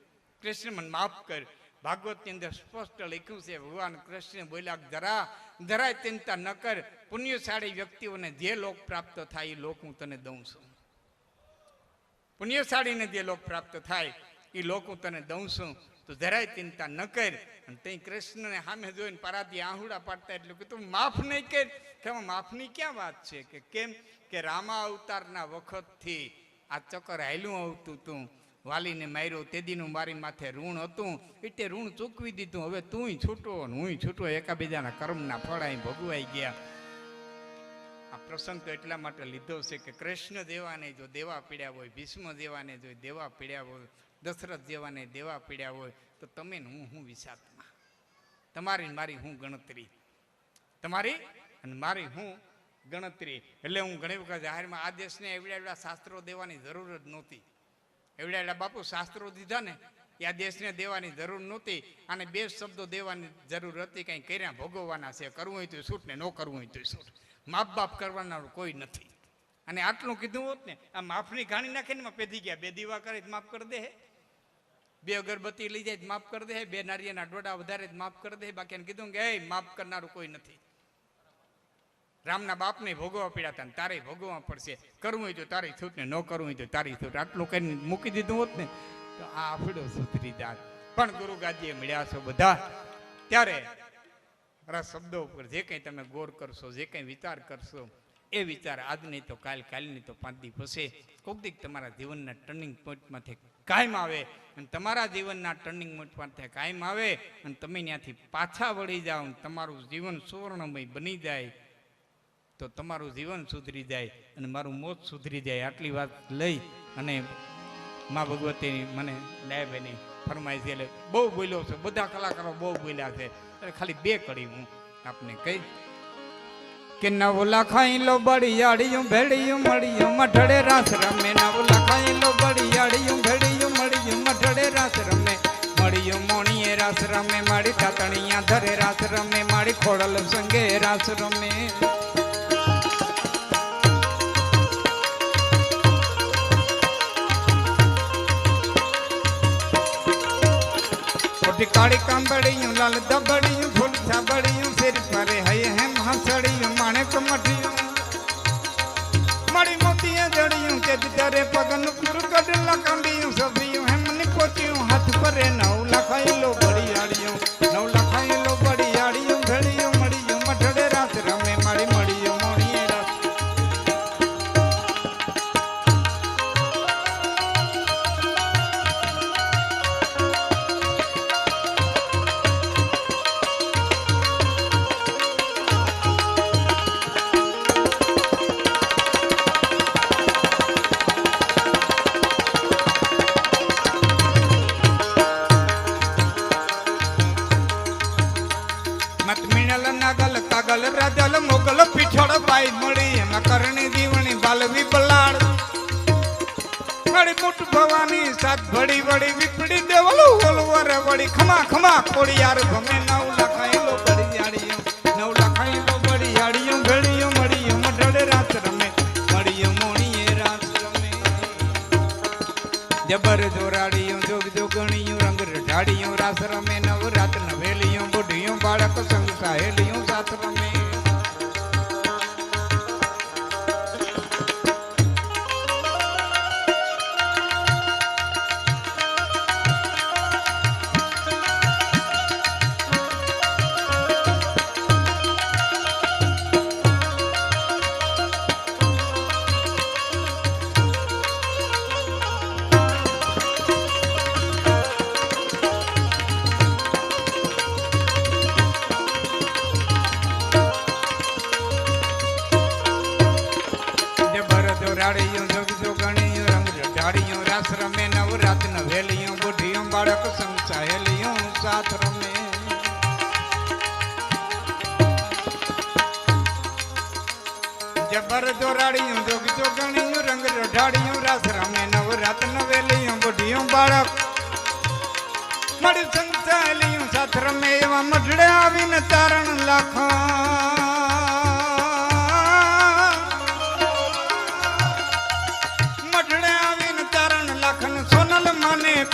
કૃષ્ણ મને માફ કર. ભાગવતની અંદર સ્પષ્ટ લખ્યું છે, ભગવાન કૃષ્ણ બોલ્યા જરાય ચિંતા ન કર, પુણ્યશાળી વ્યક્તિઓને જે લોક પ્રાપ્ત થાય એ લોક હું તને દઉં છું. પુણ્યશાળીને જે લોક પ્રાપ્ત થાય એ લોક હું તને દઉં છું, તો જરાય ચિંતા ન કર. અને તે કૃષ્ણને સામે જોઈને પારાથી આહુડા પાડતા એટલે કે તું માફ નહીં કર. કે માફની ક્યાં વાત છે? કે કેમ? કે રામા અવતારના વખતથી આ ચક્કર હાલ્યું આવતું તું, વાલીને માર્યો તેદીનું મારી માથે ઋણ હતું, એટલે ઋણ ચૂકવી દીધું. હવે તું છૂટો ને હું છૂટો, એકાબીજાના કર્મના ફળ અહીં ભોગવાઈ ગયા. આ પ્રસંગ તો એટલા માટે લીધો છે કે કૃષ્ણ દેવાને જો દેવા પીડ્યા હોય, ભીષ્મ દેવાને જો દેવા પીડ્યા હોય, દશરથ દેવાને દેવા પીડ્યા હોય, તો તમે હું વિષાત્મા, તમારી મારી હું ગણતરી, તમારી અને મારી હું ગણતરી. એટલે હું ઘણી વખત જાહેરમાં આ દેશને એવડા શાસ્ત્રો દેવાની જરૂર જ નહોતી. એવડા બાપુ શાસ્ત્રો દીધા ને એ આ દેશને દેવાની જરૂર નહોતી, અને બે શબ્દો દેવાની જરૂર હતી. કંઈ કર્યા ભોગવવાના છે, કરવું હોય તો છૂટ ને ન કરવું હોય તો છૂટ, માપ બાપ કરવાના કોઈ નથી. અને આટલું કીધું હોત ને, આ માફની ઘાણી નાખે ને પેધી ગયા, બે દીવા કરે માફ કરી દે, બે અગરબત્તી લઈ જાય માફ કરી દે, બે નારિયેળના ડોડા વધારે માફ કરી દે. બાકી કીધું કે એ માફ કરનારું કોઈ નથી. રામના બાપને ભોગવવા પીડા હતા, તારે ભોગવવા પડશે, કરવું હોય તો તારી છૂટ ને ન કરવું હોય તો તારી છૂટ. આટલું કઈ મૂકી દીધું હોત ને તો આ આફડો સુધરી જાત. પણ ગુરુ ગાદીએ મળ્યા છો બધા, ત્યારે મારા શબ્દો ઉપર જે કંઈ તમે ગોર કરશો, જે કંઈ વિચાર કરશો, એ વિચાર આજ નહીં તો કાલ, કાલની તો 5 દી પછી કોઈક દીક તમારા જીવનના ટર્નિંગ પોઈન્ટમાંથી કાયમ આવે. અને તમારા જીવનના ટર્નિંગ પોઈન્ટમાંથી કાયમ આવે અને તમે ત્યાંથી પાછા વળી જાઓ, તમારું જીવન સુવર્ણમય બની જાય, તો તમારું જીવન સુધરી જાય અને મારું મોત સુધરી જાય. આટલી વાત લઈ અને મા ભગવતીની મને ડાયાબેની ફરમાઈ છે, એટલે બહુ બોલ્યો છે, બધા કલાકારો બહુ બોલ્યા છે, એટલે ખાલી 2 કડી હું આપને કહી કે નવ લખાઈ લો બળિયાળિયું ભેડિયું મળ્યું મઠડે રાસ રમે. નવ લખાઈ લો બળિયાળિયું ભેડિયું મળ્યું મઠડે રાસ રમે. મળ્યું મોણીએ રાસ રમે, મારી તાતણિયા ધરે રાસ રમે, મારી ખોડલ સંગે રાસ રમે. કાળી કાંબડિયું લાલ દબડિયું ફૂલ છાબડિયું શેર ફરે હૈ હેમ હસડિયું માણેક મઠિયું મારી મોતીએ જડિયું તે દરે પગન પુર કડલા કાંડિયું સભિયું હેમ ની પોચ્યું હાથ પરે 9 લખાઈ લો બળિયાળિયું 9 લખાઈ લો બળિયાળિયું ભેળિયું મળિયું મઠડે રાત રમે મારી મળિયું મોણીએ રાત. કાગલ રાજલ મોગલ પીછળ બાઈ મળી એમાં કરણી દીવણી બાલવી બલાડ મારી મુઠ ભવાની સાત ભડી વળી વિપડી દેવલું ઓલવર વળી ખમા ખમા કોડિયાર ગમે 9 લખાઈ લો બળિયાળિયું 9 લખાઈ લો બળિયાળિયું ભેળિયું મળિયું મઢડે રાત રમે મળિયું મોણીએ રાત રમે. જબર જોરાડિયું જોગ જોગણિયું રંગ રઢાડિયું રાસ રમે નવરાત નવેલિયું બુઢિયું બાળક સંગ સાહેલિયું સાથ રમે. રાડિયું જોગ જોગણિયું રંગ રઢાડિયું રાસ રમે નવરાત નવેલિયું બુઢિયું બાળક સંગ સાહેલિયું સાથ રમે. જબર જોરાડિયું જોગ જોગણિયું રંગ રઢાડિયું રાસ રમે નવરાત નવેલિયું બુઢિયું બાળક મળી સંગ સાહેલિયું સાથ રમે. એવા મઢડે આવીને તારણ લાખા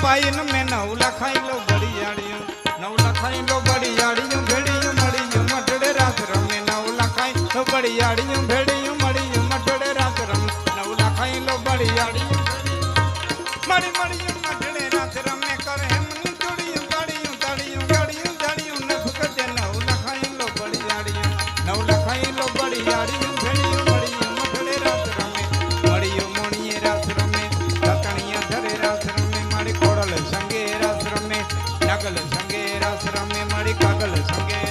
પાયન મેં 9 લખાઈ લો બળિયાળિયું 9 લખાઈ લો બળિયાળિયું ભેડિયું મળિયું મઢડે રાત રમે 9 લખાઈ લો બળિયાળિયું ભેડિયું મળિયું મઢડે રાત રમે 9 લખાઈ લો બળિયાળિયું મળી મળિયું મઢડે રાત રમે કર હેમની જોડિયું ગાડિયું તાડિયું ગાડિયું જાડિયું નખ કજે 9 લખાઈ લો બળિયાળિયું 9 લખાઈ લો બળિયાળિયું ભેડિયું મળિયું મઢડે રાત રમે મળિયું મોણીએ રાત રમે તાતણિયા ધરે રાત રમે મારી ખોડલ સંગે રાસ રમે નાગલ સંગે રાસ રમે મારી કાગલ સંગે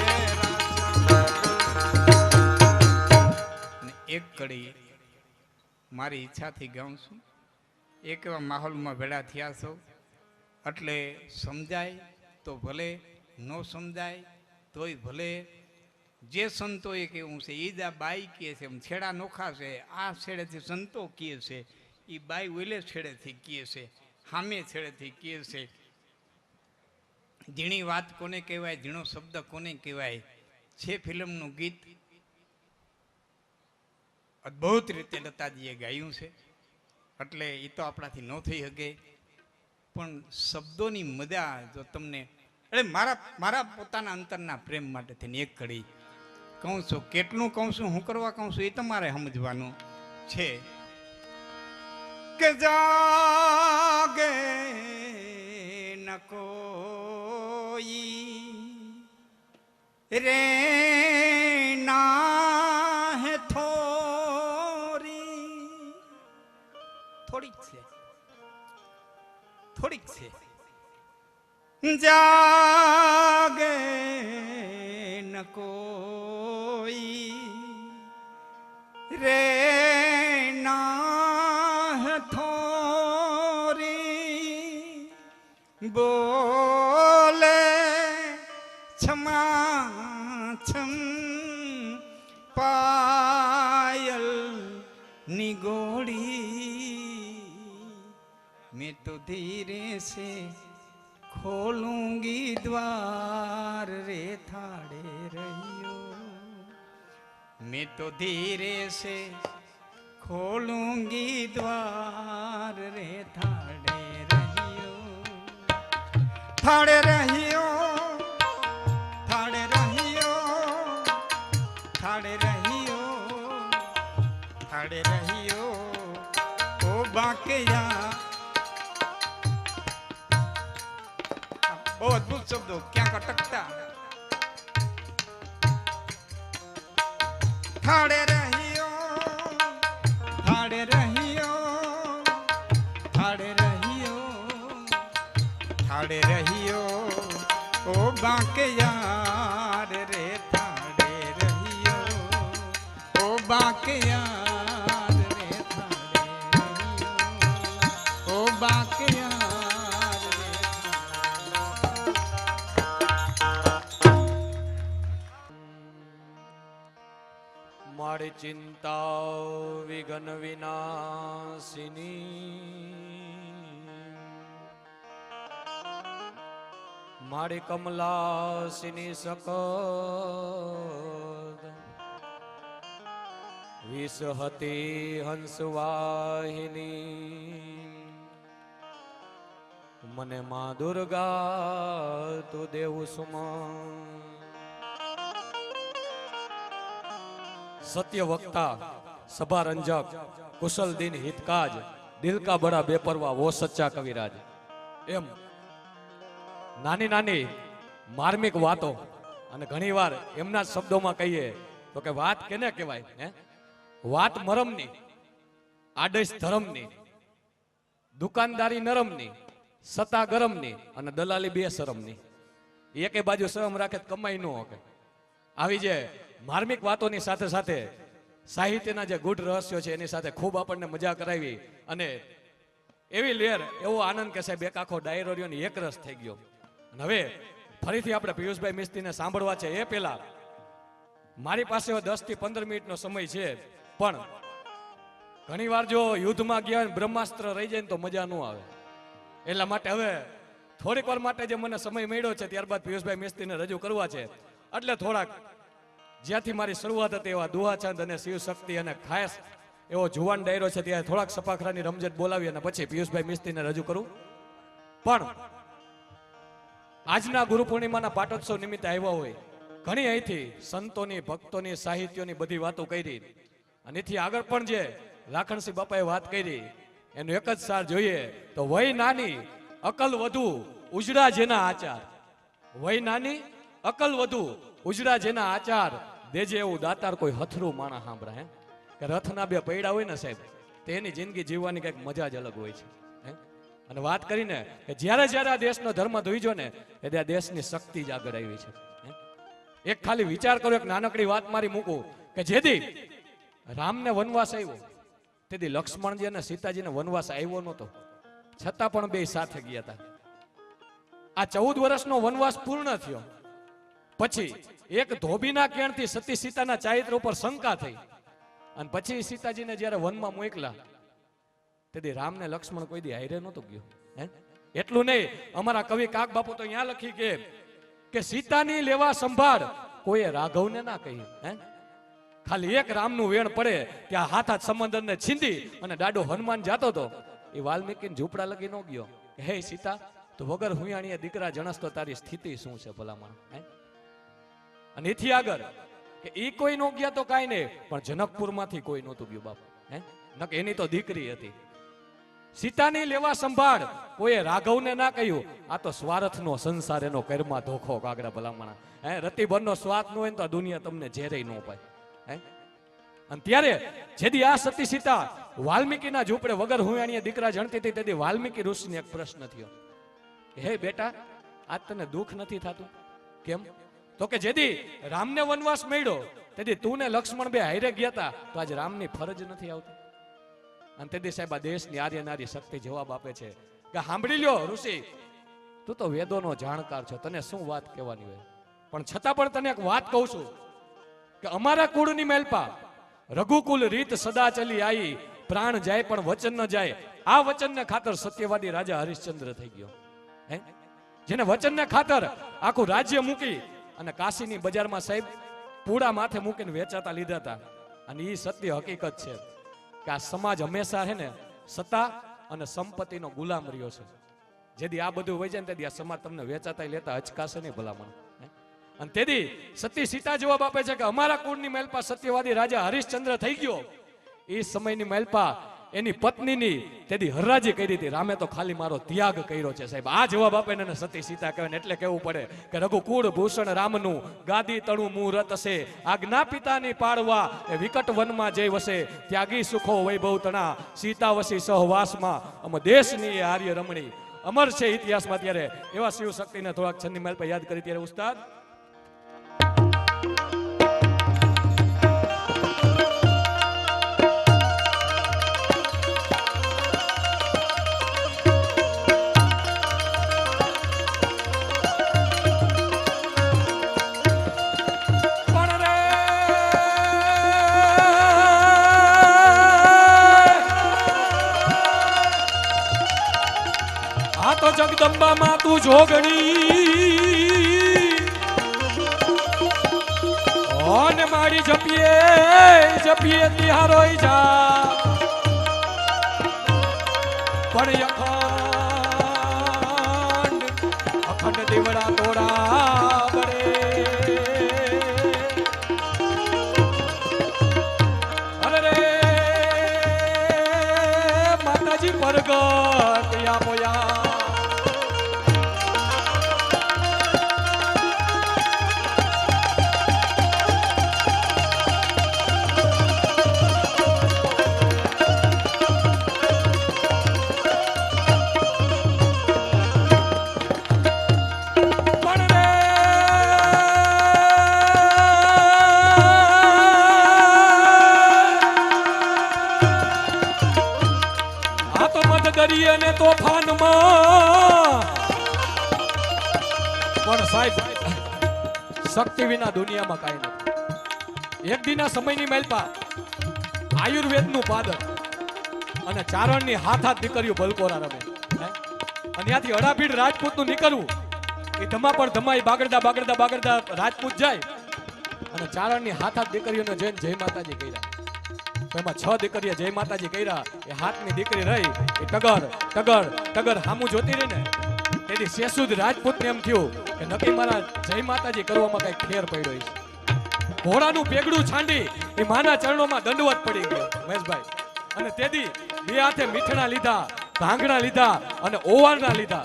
એક કડી મારી ઈચ્છાથી ગાઉં છું. એક એવા માહોલમાં ભેળા થયા છો એટલે સમજાય તો ભલે, ન સમજાય તોય ભલે. જે સંતોએ કેવું છે એ જ આ બાઈ કહે છે, એમ છેડા નોખા છે, આ છેડેથી સંતો કહે છે, એ બાઈ ઓલે છેડેથી કહે છે, સામે છેડેથી કહે છે. ઝીણી વાત કોને કહેવાય, ઝીણો શબ્દ કોને કહેવાય છે ફિલ્મનું ગીત અદ્ભુત રીતે લતાજીએ ગાયું છે, એટલે એ તો આપણાથી ન થઈ શકે. પણ શબ્દોની મજા જો તમને, એટલે મારા પોતાના અંતરના પ્રેમ માટે થઈને એક ઘડી કહું છું, કેટલું કહું છું, હું કરવા કહું છું એ તમારે સમજવાનું છે. કે જાગે ન કોઈ રે ના હે થોડીક છે જાગે ન કોઈ રે ના થોરી બોલે છમા છમ પાયલ निगोड़ी मैं तो धीरे से खोलूंगी द्वार रे थाड़े रहियो, मैं तो धीरे से खोलूंगी द्वार रे थाड़े रहियो, थाड़े रहियो, थाड़े रहियो, थाड़े रहियो, थाड़े रहियो ओ बाकिया. बहुत अद्भुत शब्दों क्या अटकता. थाड़े रहियो, थाड़े रहियो, थाड़े रहियो, थाड़े रहियो ओ बाकिया रे थाड़े रहियो ओ बाकिया रे थाड़े रहियो ओ बाकिया.
મારી ચિંતા વિઘ્ન વિનાશિની, મારી કમલાસિની સકદ વિષ હતી હંસવાહિની, મને મા દુર્ગા તું દેવું સુમન. सत्य वक्ता सभा रंजक कुशल दिन हितकाज दिल का बड़ा बेपरवा वो सच्चा कविराज. एम नानी नानी मार्मिक वातो અને ઘણીવાર એમના શબ્દોમાં કહીએ તો કે વાત કેને કહેવાય હે, વાત મરમની, આડશ ધરમની, દુકાનદારી નરમની, સત્તા ગરમની અને દલાલી બે શરમની. એકે બાજુ શરમ રાખે કમાઈ ન હોકે. આવી જે માર્મિક વાતોની સાથે સાથે સાહિત્યના જે ગુઢ રહસ્યો છે એની સાથે ખૂબ આપણને મજા કરાવી અને એવી લેર એવો આનંદ કે સાહેબ એક આખો ડાયરો રહ્યો ને એક રસ થઈ ગયો. અને હવે ફરીથી આપણે પિયુષભાઈ મિસ્ત્રીને સાંભળવા છે એ પહેલા મારી પાસે 10 થી 15 મિનિટનો સમય છે, પણ ઘણીવાર જો યુદ્ધમાં ગયા બ્રહ્માસ્ત્ર રહી જાય ને તો મજા ન આવે. એટલા માટે હવે થોડીક વાર માટે જે મને સમય મળ્યો છે ત્યારબાદ પિયુષભાઈ મિસ્ત્રીને રજૂ કરવા છે, એટલે થોડાક જ્યાંથી મારી શરૂઆત હતી એવા દુહાચંદ અને શિવ શક્તિ અને ખાસ એવો જુવાન ડાયરો છે ત્યાં થોડાક સપાખરાની રમઝટ બોલાવી અને પછી પિયુષભાઈ મિસ્ત્રીને રજૂ કરું. પણ આજના ગુરુ પૂર્ણિમાના પાટોત્સવ નિમિત્તે આવ્યા હોય, ઘણી અહીંથી સંતોની ભક્તોની સાહિત્યોની બધી વાતો કરી અને એથી આગળ પણ જે લાખણસિંહ બાપાએ વાત કરી એનું એક જ સાર જોઈએ તો વય નાની અકલ વધુ ઉજળા જેના આચાર, વય નાની અકલ વધુ ઉજળા જેના આચાર, દેજે એવું દાતાર કોઈ હથરું માણા સાંભળા. હે કે રથના બે પૈડા હોય ને સાહેબ તેની જિંદગી જીવવાની કંઈક મજા જ અલગ હોય છે. અને વાત કરીને કે જ્યારે જ્યારે આ દેશનો ધર્મ ધોઈજો ને એટલે આ દેશની શક્તિ જ આગળ આવી છે. એક ખાલી વિચાર કરો, એક નાનકડી વાત મારી મૂકું કે જેથી રામને વનવાસ આવ્યો તેથી લક્ષ્મણજી અને સીતાજીને વનવાસ આવ્યો નહોતો, છતાં પણ બે સાથે ગયા હતા. આ 14 વર્ષનો વનવાસ પૂર્ણ થયો પછી એક ધોબીના કેણથી સતી સીતાના ચારિત્ર ઉપર શંકા થઈ અને પછી સીતાજીને જ્યારે વનમાં મોકલા તેથી રામને લક્ષ્મણ કોઈ દી હારે નહોતો ગયો. હે એટલું નહીં, અમારા કવિ કાક બાપુ તો અહીંયા લખી કે સીતાની લેવા સંભાળ કોઈએ રાઘવને ના કહ્યું. હે, ખાલી એક રામનું વેણ પડે ત્યાં હાથ હાથ સમંદરને છીંદી અને દાડો હનુમાન જાતો હતો. એ વાલ્મીકીને ઝૂંપડા લગી ન ગયો કે હે સીતા, તો વગર હુયાણીએ દીકરા જણસ તો તારી સ્થિતિ શું છે ભલામણ. હે, અને એથી આગળ કે ઈ કોઈ નો ગયા તો કાંઈ નહીં, પણ જનકપુરમાંથી કોઈ નહોતું ગયું બાપુ. હે, નક એની તો દીકરી હતી. સીતાની લેવા સંભાળ કોઈએ રાઘવને ના કહ્યું. આ તો સ્વાર્થનો સંસાર, એનો કર્મમાં ધોખો કાગડા ભલામણા. હે, રતિભરનો સ્વાદ ન હોય ને તો આ દુનિયા તમને ઝેરેય ન પાય. હે, અને ત્યારે જેદી આ સતી સીતા વાલ્મીકીના ઝૂંપડે વગર હુયાણીએ દીકરા જણતી હતી, તેથી વાલ્મીકી ઋષિને એક પ્રશ્ન થયો, હે બેટા, આજ તને દુઃખ નથી થતું? કેમ? તો કે જેદી રામને વનવાસ મળ્યો તેથી તું ને લક્ષ્મણ બે હારે ગયા હતા, તો આજ રામની ફરજ નથી આવતી? અને તેથી સાહેબ આ દેશની આર્ય નારી શક્તિ જવાબ આપે છે કે સાંભળી લ્યો ઋષિ, તું તો વેદોનો જાણકાર છો, તને શું વાત કહેવાની હોય, પણ છતાં પણ તને એક વાત કહું છું કે અમારા કુળની મેલપા રઘુકુલ રીત સદા ચલી આવી, પ્રાણ જાય પણ વચન ન જાય. આ વચનને ખાતર સત્યવાદી રાજા હરિશ્ચંદ્ર થઈ ગયો. હે, જેને વચનને ખાતર આખું રાજ્ય મૂકી અને કાશીની બજારમાં સાહેબ પૂડા માથે મૂકીને વેચાતા લીધા હતા. અને એ સત્ય હકીકત છે કે આ સમાજ હંમેશા છે ને સત્તા અને સંપત્તિનો ગુલામ રહ્યો છે. જેથી આ બધું હોય જાય ને તેથી આ સમાજ તમને વેચાતા લેતા હચકાશે નહીં ભલામણ. અને તેથી સતી સીતા જવાબ આપે છે કે અમારા કુળની મહેલપા સત્યવાદી રાજા હરિશ્ચંદ્ર થઈ ગયો. એ સમયની મહેલપા એની પત્નીની તેથી હરરાજી કરી હતી. રામે તો ખાલી મારો ત્યાગ કર્યો છે સાહેબ. આ જવાબ આપે ને સતી સીતા કહેવાય. એટલે કેવું પડે કે રઘુકુળ ભૂષણ રામનું ગાદી તણું મુહૂર્ત હશે, આજ્ઞા પિતાની પાળવા એ વિકટ વનમાં જઈ વસે, ત્યાગી સુખો વૈભવ તણા, સીતા વસી સહવાસમાં અમ દેશની આર્ય રમણી. અમર છે ઇતિહાસમાં. ત્યારે એવા શિવ શક્તિને થોડાક છંદની મહેલ પર યાદ કરી. ત્યારે ઉસ્તાદ જગદંબા માં તું જોગણી ઓને મારી જપીએ જપીએ તિહારો જા, પણ અખંડ અખંડ દેવડા તોડા બળે. અરે રે માતાજી પરગટ મોયા અને તોફાનમાં. પણ સાહેબ શક્તિ વિના દુનિયામાં કાંઈ નથી. એક દિના સમયની મહેલપા આયુર્વેદનું પાદર અને ચારણની હાથ હાથ દીકરીઓ બલકોરા રમે. અને ત્યાંથી અડાભીડ રાજપૂતનું નીકળવું એ ધમા પણ ધમાઈ બાગડતા બાગડતા બાગડતા રાજપૂત જાય અને ચારણની હાથ હાથ દીકરીઓને જઈને જય માતાજી કર્યા. એમાં 6 દીકરીએ જય માતાજી કર્યા. એ હાથની દીકરી રહી એ ટગર ટગર ટગર હામું જોતી રહી ને તેથી શેષુદ રાજપૂતને એમ થયું કે નક્કી મારા જય માતાજી કરવામાં કઈ ફેર પડ્યો છે. ઘોડાનું પેગડું છાંડી એ માના ચરણોમાં દંડવત પડી ગયો મહેશભાઈ. અને તેથી બે હાથે મીઠણા લીધા, ભાંગણા લીધા અને ઓવારના લીધા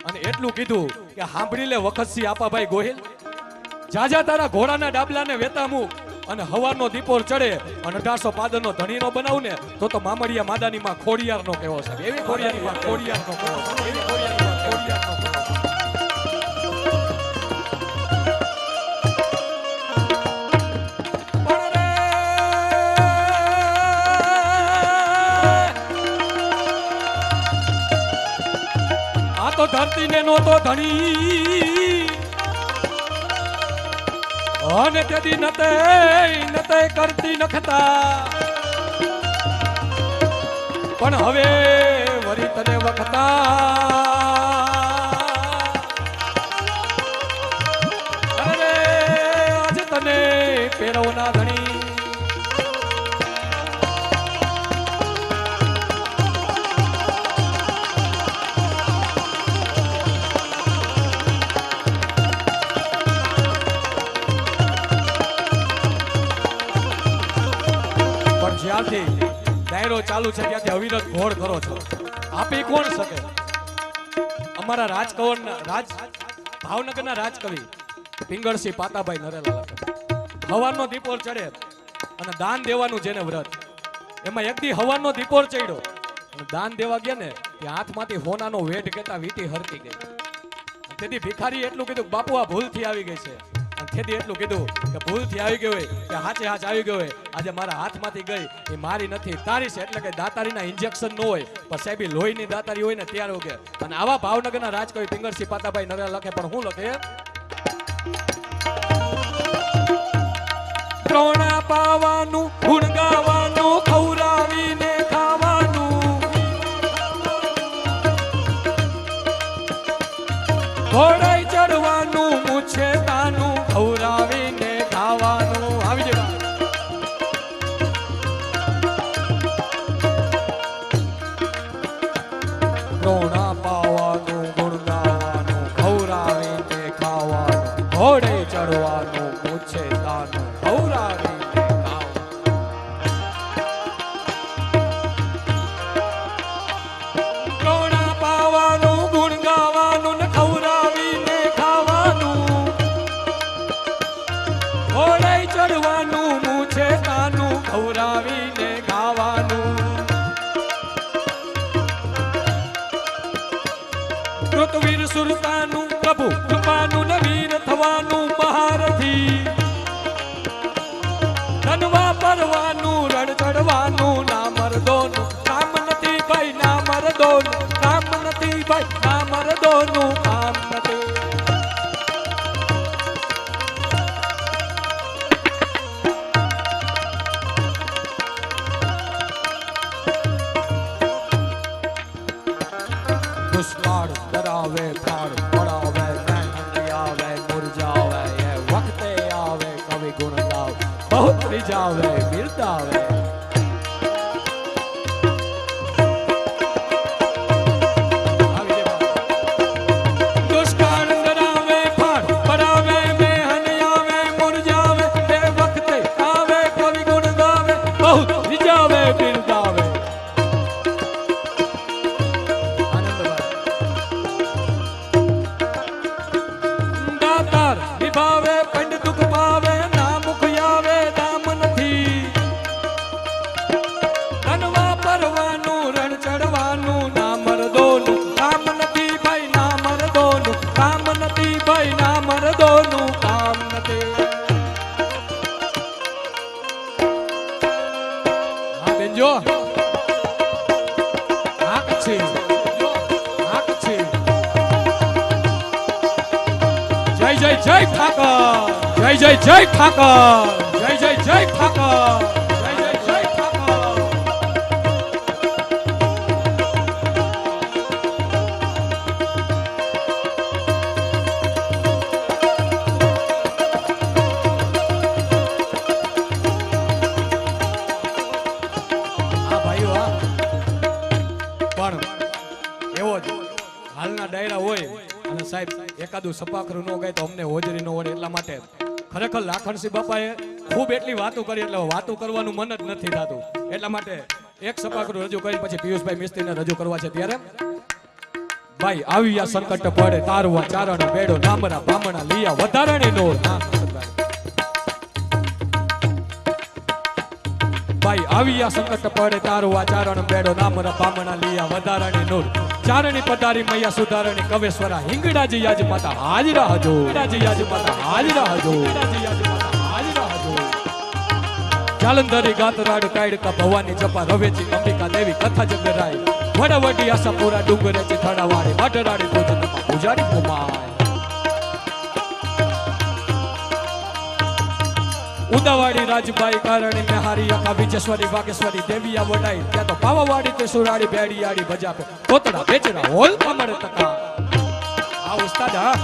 અને એટલું કીધું કે સાંભળી લે વખતસી આપાભાઈ ગોહિલ, જાજા તારા ઘોડાના ડાબલાને વેતા મૂક અને હવાનો દીપોર ચડે અને 1800 પાદરનો ધણીનો બનાવ ને તો મામડિયા માદાની માં ખોડિયારનો કહેવો સાહેબ. એવી ખોડિયારની માં ખોડિયારનો કહેવો, એવી ખોડિયારની માં ખોડિયારનો કહેવો. આ તો ધરતી ને નો તો ધણી અને તેથી નતે નતે કરતી નખતા, પણ હવે વરી તને વખતા ડાયરો ચાલુ છે ત્યાંથી અવિરત ઘોડ કરો છો. આપી કોણ શકે? અમારા ભાવનગરના રાજકવિ પિંગળસિંહ પાતાભાઈ નરેલા લખે. હવારનો દીપોર ચડે અને દાન દેવાનું જેને વ્રત, એમાં એક દી હવારનો દીપોર ચડ્યો અને દાન દેવા ગયા ને ત્યાં હાથમાંથી હોનાનો વેઢ કેતા વીટી હરકી ગઈ. તેથી ભિખારી એટલું કીધું બાપુ આ ભૂલથી આવી ગઈ છે. અને તેથી એટલું કીધું કે ભૂલથી આવી ગઈ હોય કે હાચે હાચ આવી ગયો હોય, આજે મારા હાથમાંથી ગઈ એ મારી નથી તારી છે. એટલે કે દાતારીના ઇન્જેક્શન ન હોય પણ સાહેબ લોહીની દાતારી હોય ને ત્યારે ઉગે. અને આવા ભાવનગરના રાજકવિ પિંગળસિંહ પાતાભાઈ નરેલા લખે. પણ હું લખે? ત્રણા પાવાનું ગુણ ગાવાનું ખવરાવીને ખાવાનું, ઘોડાઈ ચડવાનું મૂછે તાનું ખવરાવીને ખાવાનું. આવી જાય ત્રણા પાવાનું ગુણ ગાવાનું ખવરાવીને ખાવાનું, ઘોડાઈ ચડવાનું મૂછે તાનું વીર સુરતાનું પ્રભુ કૃપાનું નવીન થવાનું મહારથી, ધનવા પરવાનું રણ ચડવાનું ના મરદોનું કામ નથી ભાઈ, ના મરદોનું કામ નથી ભાઈ, ના મરદોનું કામ નથી. દુષ્કાળ ડરાવે ફાળ પડાવે મહેનત આવે મુરઝાવે, એ વખતે આવે કવિ ગુણ ગાવ બહુ ત્રીજાવે બિરદાવે. દુષ્કાળ ડરાવે ફાળ પડાવે મહેનત આવે મુરઝાવે, એ વખતે આવે કવિ ગુણ ગાવે બહુ ત્રીજાવે બિરદાવે. નિભાવે પંડ દુઃખ પાવે ના મુખ આવે દામ નથી, ધનવા પરવાનું રણ ચડવાનું ના મરદોનું કામ નથી ભાઈ, ના મરદોનું કામ નથી ભાઈ, ના મરદોનું કામ નથી. હા બેનજો હાક છે, હાક છે. જય જય જય ઠાકર, જય જય જય ઠાકર, જય જય જય ઠાકર, જય જય જય ઠાકર. હા ભાઈઓ હા, પણ એવો જ હાલના ડાયરા હોય અને સાહેબ એકાદું સપાખરું ન ગાય તો અમને હોજરી ન વળે. એટલા માટે ખરેખર લાખણસિંહ બાપાએ ખૂબ એટલી વાતો કરી એટલે વાતો કરવાનું મન જ નથી થતું. એટલા માટે એક સપાખરું રજૂ કરીને પછી પિયુષભાઈ મિસ્ત્રીને રજૂ કરવા છે. ત્યારે ભાઈ આવી આ સંકટ પડે તારવા ચારણ બેડો નામરા બામણા લીયા વધારણી નો. ભાઈ આવી આ સંકટ પડે તારવા ચારણ બેડો નામરા બામણા લીયા વધારણી નો. ચારણી પધારી મૈયા સુધારણી કવેશ્વરા હિંગડાજી યાજ માતા હાજરા હજો, હિંગડાજી યાજ માતા હાજરા હજો, હિંગડાજી યાજ માતા હાજરા હજો. જાલંધરી ગાતરાડ કાયડકા ભવાની જપા રવેચી અંબિકા દેવી કથા જગરાય વડવડી આશાપુરા ડુંગરે ચિથાડાવાળી વાટરાડી ભોજનમાં પૂજારી કુમાર. ઉદાવાડી રાજબાઈ કારણી મેહારી અખા વિજેશ્વરી વાગેશ્વરી દેવિયા વડાઈ ત્યાં તો પાવાવાડી તે સુરાડી ભેડિયાડી ભજાપે તોતડા બેચરા હોલ કમર તકા. આ ઉસ્તાદ હા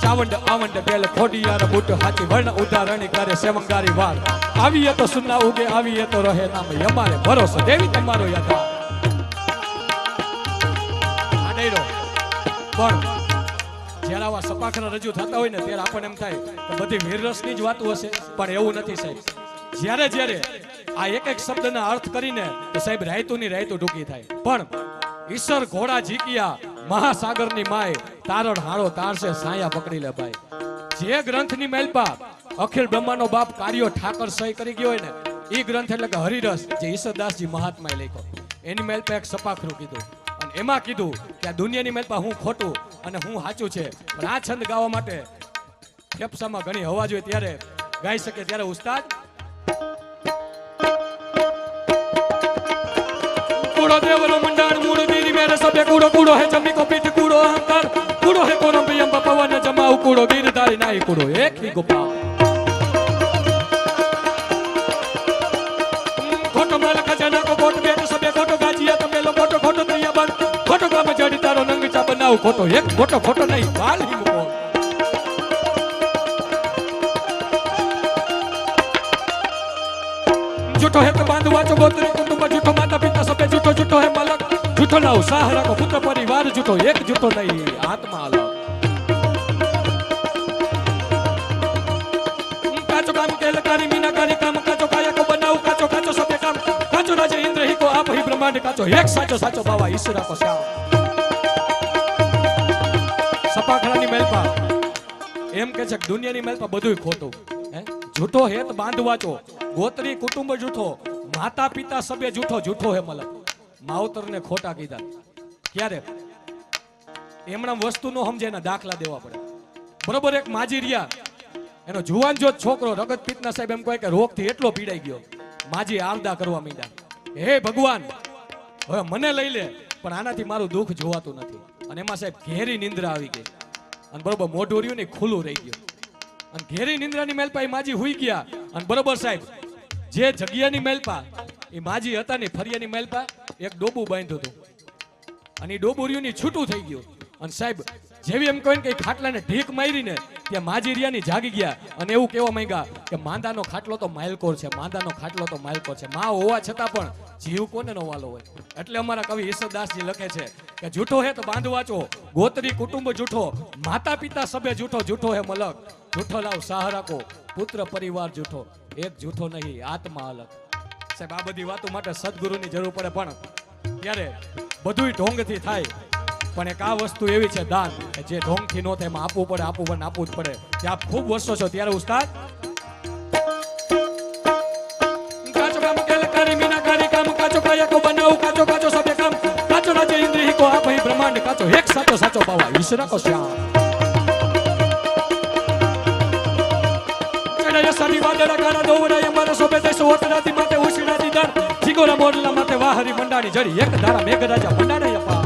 ચાવંડ આવંડ બેલ ખોડિયાર બુટ હાચી વર્ણ ઉદાહરણી કરે સેવંગારી વાર. આવીએ તો સુના ઉગે આવીએ તો રહે નામ અમારે ભરોસો દેવી તમારો યથા. આ ડેરો પણ જ્યારે આવા સપાખરા રજૂ થતા હોય ને ત્યારે આપણને એમ થાય કે બધી વીરરસની જ વાતો હશે, પણ એવું નથી સાહેબ. જ્યારે જ્યારે આ એક એક શબ્દના અર્થ કરીને તો સાહેબ રાયતુની રાયતુ ટૂંકી થાય. પણ ઈશ્વર ઘોડા ઝીક્યા મહાસાગરની માય તારણ હાળો તારશે સાયા પકડી લે ભાઈ. જે ગ્રંથની મેલપા અખિલ બ્રહ્માંડનો બાપ કાર્યો ઠાકર સહી કરી ગયો હોય ને એ ગ્રંથ એટલે કે હરિરસ જે ઈશ્વરદાસજી મહાત્માએ લખ્યો. એની મેલપા એક સપાખરું કીધું અને એમાં કીધું કે આ દુનિયાની મેલપા હું ખોટું અને હું સાચું છે. પણ આ છંદ ગાવા માટે ફેફસામાં ઘણી હવા જોઈએ ત્યારે ગાઈ શકે. ત્યારે ઉસ્તાદ કૂડો દેવરો મંડાણ મૂળ ગીરી મેરે સબે કૂડો કૂડો હે જમી કો પીઠ કૂડો અહંકાર કૂડો હે કોરમ પિયમ પવન જમાઉ કૂડો ગીરધારી નાઈ કૂડો એક હી ગોપાલ ખોટો માલ ખજાના કો કોટ બેટ સબે ખોટો ગાજીયા તમેલો ખોટો ખોટો દરિયા બન ખોટો કામ જડી તારો નંગ ચા બનાવ ખોટો એક ખોટો ખોટો નહીં બાલ હી મુકો झूठो है तो बांधवा चो गोत्र कुटुंब झूठो माता पिता सबे झूठो झूठो है मलक झूठो ना सहारा को पुत्र परिवार झूठो एक झूठो नहीं आत्मा अलग काचो काम केलकारी मीनाकारी काम काचो काया को बनाऊ काचो काचो सबे काम काचो राजे इंद्र ही को आप ही ब्रह्मांड काचो एक साचो साचो बाबा ईश्वर को श्याम सपाखरानी मेलपा एम के छे दुनियानी मेलपा બધું ખોટું હે झूठो है तो बांधवा चो गोत्री कुटुंब जूठो माता पिता सबे जूठो जूठो है मलक मावतर ने खोटा कीधा क्यारे एमणा वस्तु नो समजे ना दाखला देवा पड़े बरोबर एक माजी रिया एनो जुवान जो छोकरो रगत पित्तना साहेब एम कहे के रोग थी एटलो पीड़ाई गयो माजी आरदा करवा मींडा हे भगवान હવે મને લઈ લે પણ આનાથી મારું દુઃખ જોવાતું નથી અને એમાં સાહેબ ઘેરી નિંદ્રા આવી ગઈ અને બરોબર મોઢું રહ્યું ને ખુલ્લું રહી ગયું અને ઘેરી નિંદ્રાની મેલપા એ માજી હુઈ ગયા અને બરોબર સાહેબ જે જગ્યાની મેલપા એ માજી હતા ને ફરિયાની મેલપા એક ડોબું બાંધ્યું હતું અને એ ડોબું રહ્યું ને છૂટું થઈ ગયું અને સાહેબ જેવી એમ કહે કે ખાટલાને ઢીક મારીને ત્યાં માજી રિયાની જાગી ગયા અને એવું કહેવા માંગ્યા કે માંદાનો ખાટલો તો માયલકોર છે માંદાનો ખાટલો તો માયલકોર છે માં હોવા છતાં પણ જીવ કોને નો વાલો હોય એટલે અમારા કવિ ઈશ્વરદાસજી લખે છે કે જૂઠો હે તો બાંધવાચો ગોત્રી કુટુંબ જૂઠો માતા પિતા સબે જૂઠો જૂઠો હે મલક જૂઠો લાવ સહારા કો પુત્ર પરિવાર જૂઠો એક જૂઠો નહીં આત્મા અલગ સાહેબ આ બધી વાતો માટે સદગુરુની જરૂર પડે પણ ત્યારે બધુંય ઢોંગથી થાય પણ એક આ વસ્તુ એવી છે દાન કે જે ઢોંગથી નો થાય એમાં આપવું પડે આપવું જ પડે કે આપ ખૂબ વર્ષો છો ત્યારે ઉસ્તાદ કાચો કામ કેલકારી મીનાકારી કામ કાચો કાયા કો બનાવ કાચો કાચો સબે કામ કાચો રાજે ઇન્દ્ર હી કો આપ હી બ્રહ્માંડ કાચો એક સાચો સાચો બાવા ઈશ્વર કો શ્યામ ચડાયા સારી વાદળા ગાના દોવરાય અમારા સોબે દેશો ઓતરાતી માટે ઉછીડાતી દર જીગોરા મોરલા માટે વાહરી મંડાણી જડી એક ધારા મેઘરાજા મંડાણે અપા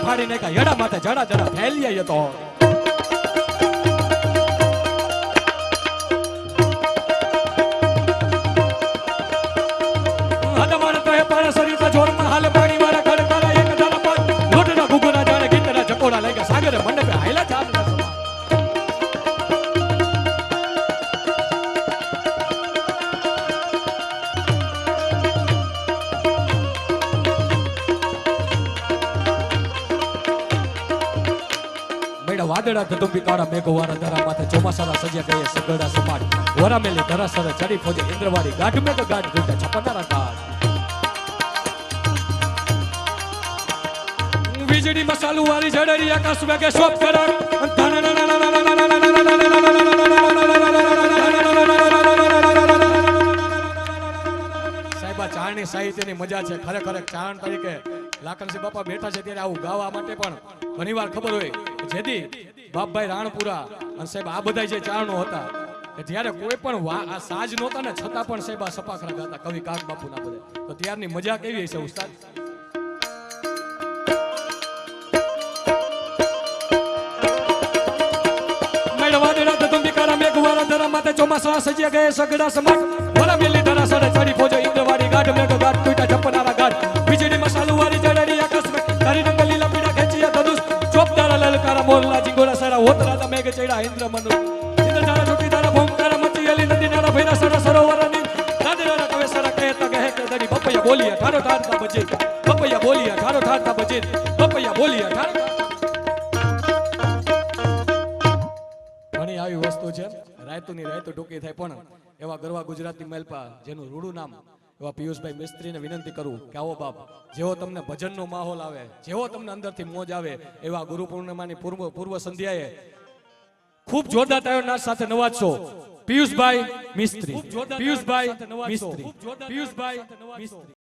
ફાડી નાખ્યા યડા માથે જડા જડા ફેલિયા તો હદમાર તો એ પારા શરીર કા જોરમાં હાલે પાણી વાળા ઘર તારા એક ધારા પર લોટના ગુગરા જાણે ગીતરા જકોડા લાગ્યા સાગરે મંડપે હાયલા ચાલ વાદળા ધતુંબી કાળા મેઘવાળા ધરા માથે ચોમાસાના સજ્યા ગયે સગડા સપાટ વરામેલી ધરા સરે ચડી ફોજે ઇન્દ્રવાળી ગાઢ મેઘ ગાઢ ગુંડા છપનારા કાળ વીજળી મસાલુ વાળી જડરી આકાશ વેગે શોપ કરા સાહેબા ચારણી સાહિત્યની મજા છે ખરેખર ચારણ તરીકે લાખનસિંહ બાપા બેઠા છે ત્યારે આવું ગાવા માટે પણ ઘણીવાર ખબર હોય જેથી બાપભાઈ રાણપુરા અને સાહેબ આ બધા જે ચારણો હતા જ્યારે કોઈ પણ આ સાજ નહોતા ને છતાં પણ સાહેબ આ સપાખરા ગાતા કવિ કાગ બાપુના બધા તો ત્યારની મજા કેવી છે ઉસ્તાદ મેળવાદેરા ધતુંબી કાળા મેઘવાળા ધરા માથે ચોમાસા સજ્યા ગયે સગડા સમાટ વરામેલી ધરા સરે ચડી ફોજો ઇન્દ્રવાળી ગાઢ મેઘ ગાઢ ટૂટા છપનારા ગાઢ વીજળી મસાલુ વાળી જડરી આકાશ મે તારી રંગ લીલા પીડા ખેંચિયા ધનુષ ચોપદારા લલકારા મોરલા જીંગોરા સારા ઓતરાતા મેઘ ચડ્યા ઇન્દ્ર મનુ ઇન્દ્ર જારા છૂટી તારા ભૂમકારા મચીયેલી નદી નારા ભૈરા સરા સરોવરની દાદરાના કવે સારા કહેતા કહે કે દડી બપૈયા બોલિયા ઠારો ઠારતા બચે બપૈયા બોલિયા ઠારો ઠારતા બચે બપૈયા બોલિયા ઠારો નહીં આવી વસ્તુ છે રાયતુની રાયતુ ટૂંકી થાય પણ એવા ગરવા ગુજરાતી મેલપા જેનું રૂડું નામ એવા પિયુષભાઈ મિસ્ત્રીને વિનંતી કરું કે આવો બાપ જેવો તમને ભજનનો માહોલ આવે જેવો તમને અંદરથી મોજ આવે એવા ગુરુ પૂર્ણિમાની પૂર્વ સંધ્યાએ ખૂબ જોરદાર તાળીઓના સાથે નવાજશો પિયુષભાઈ મિસ્ત્રી પિયુષભાઈ મિસ્ત્રી પિયુષભાઈ મિસ્ત્રી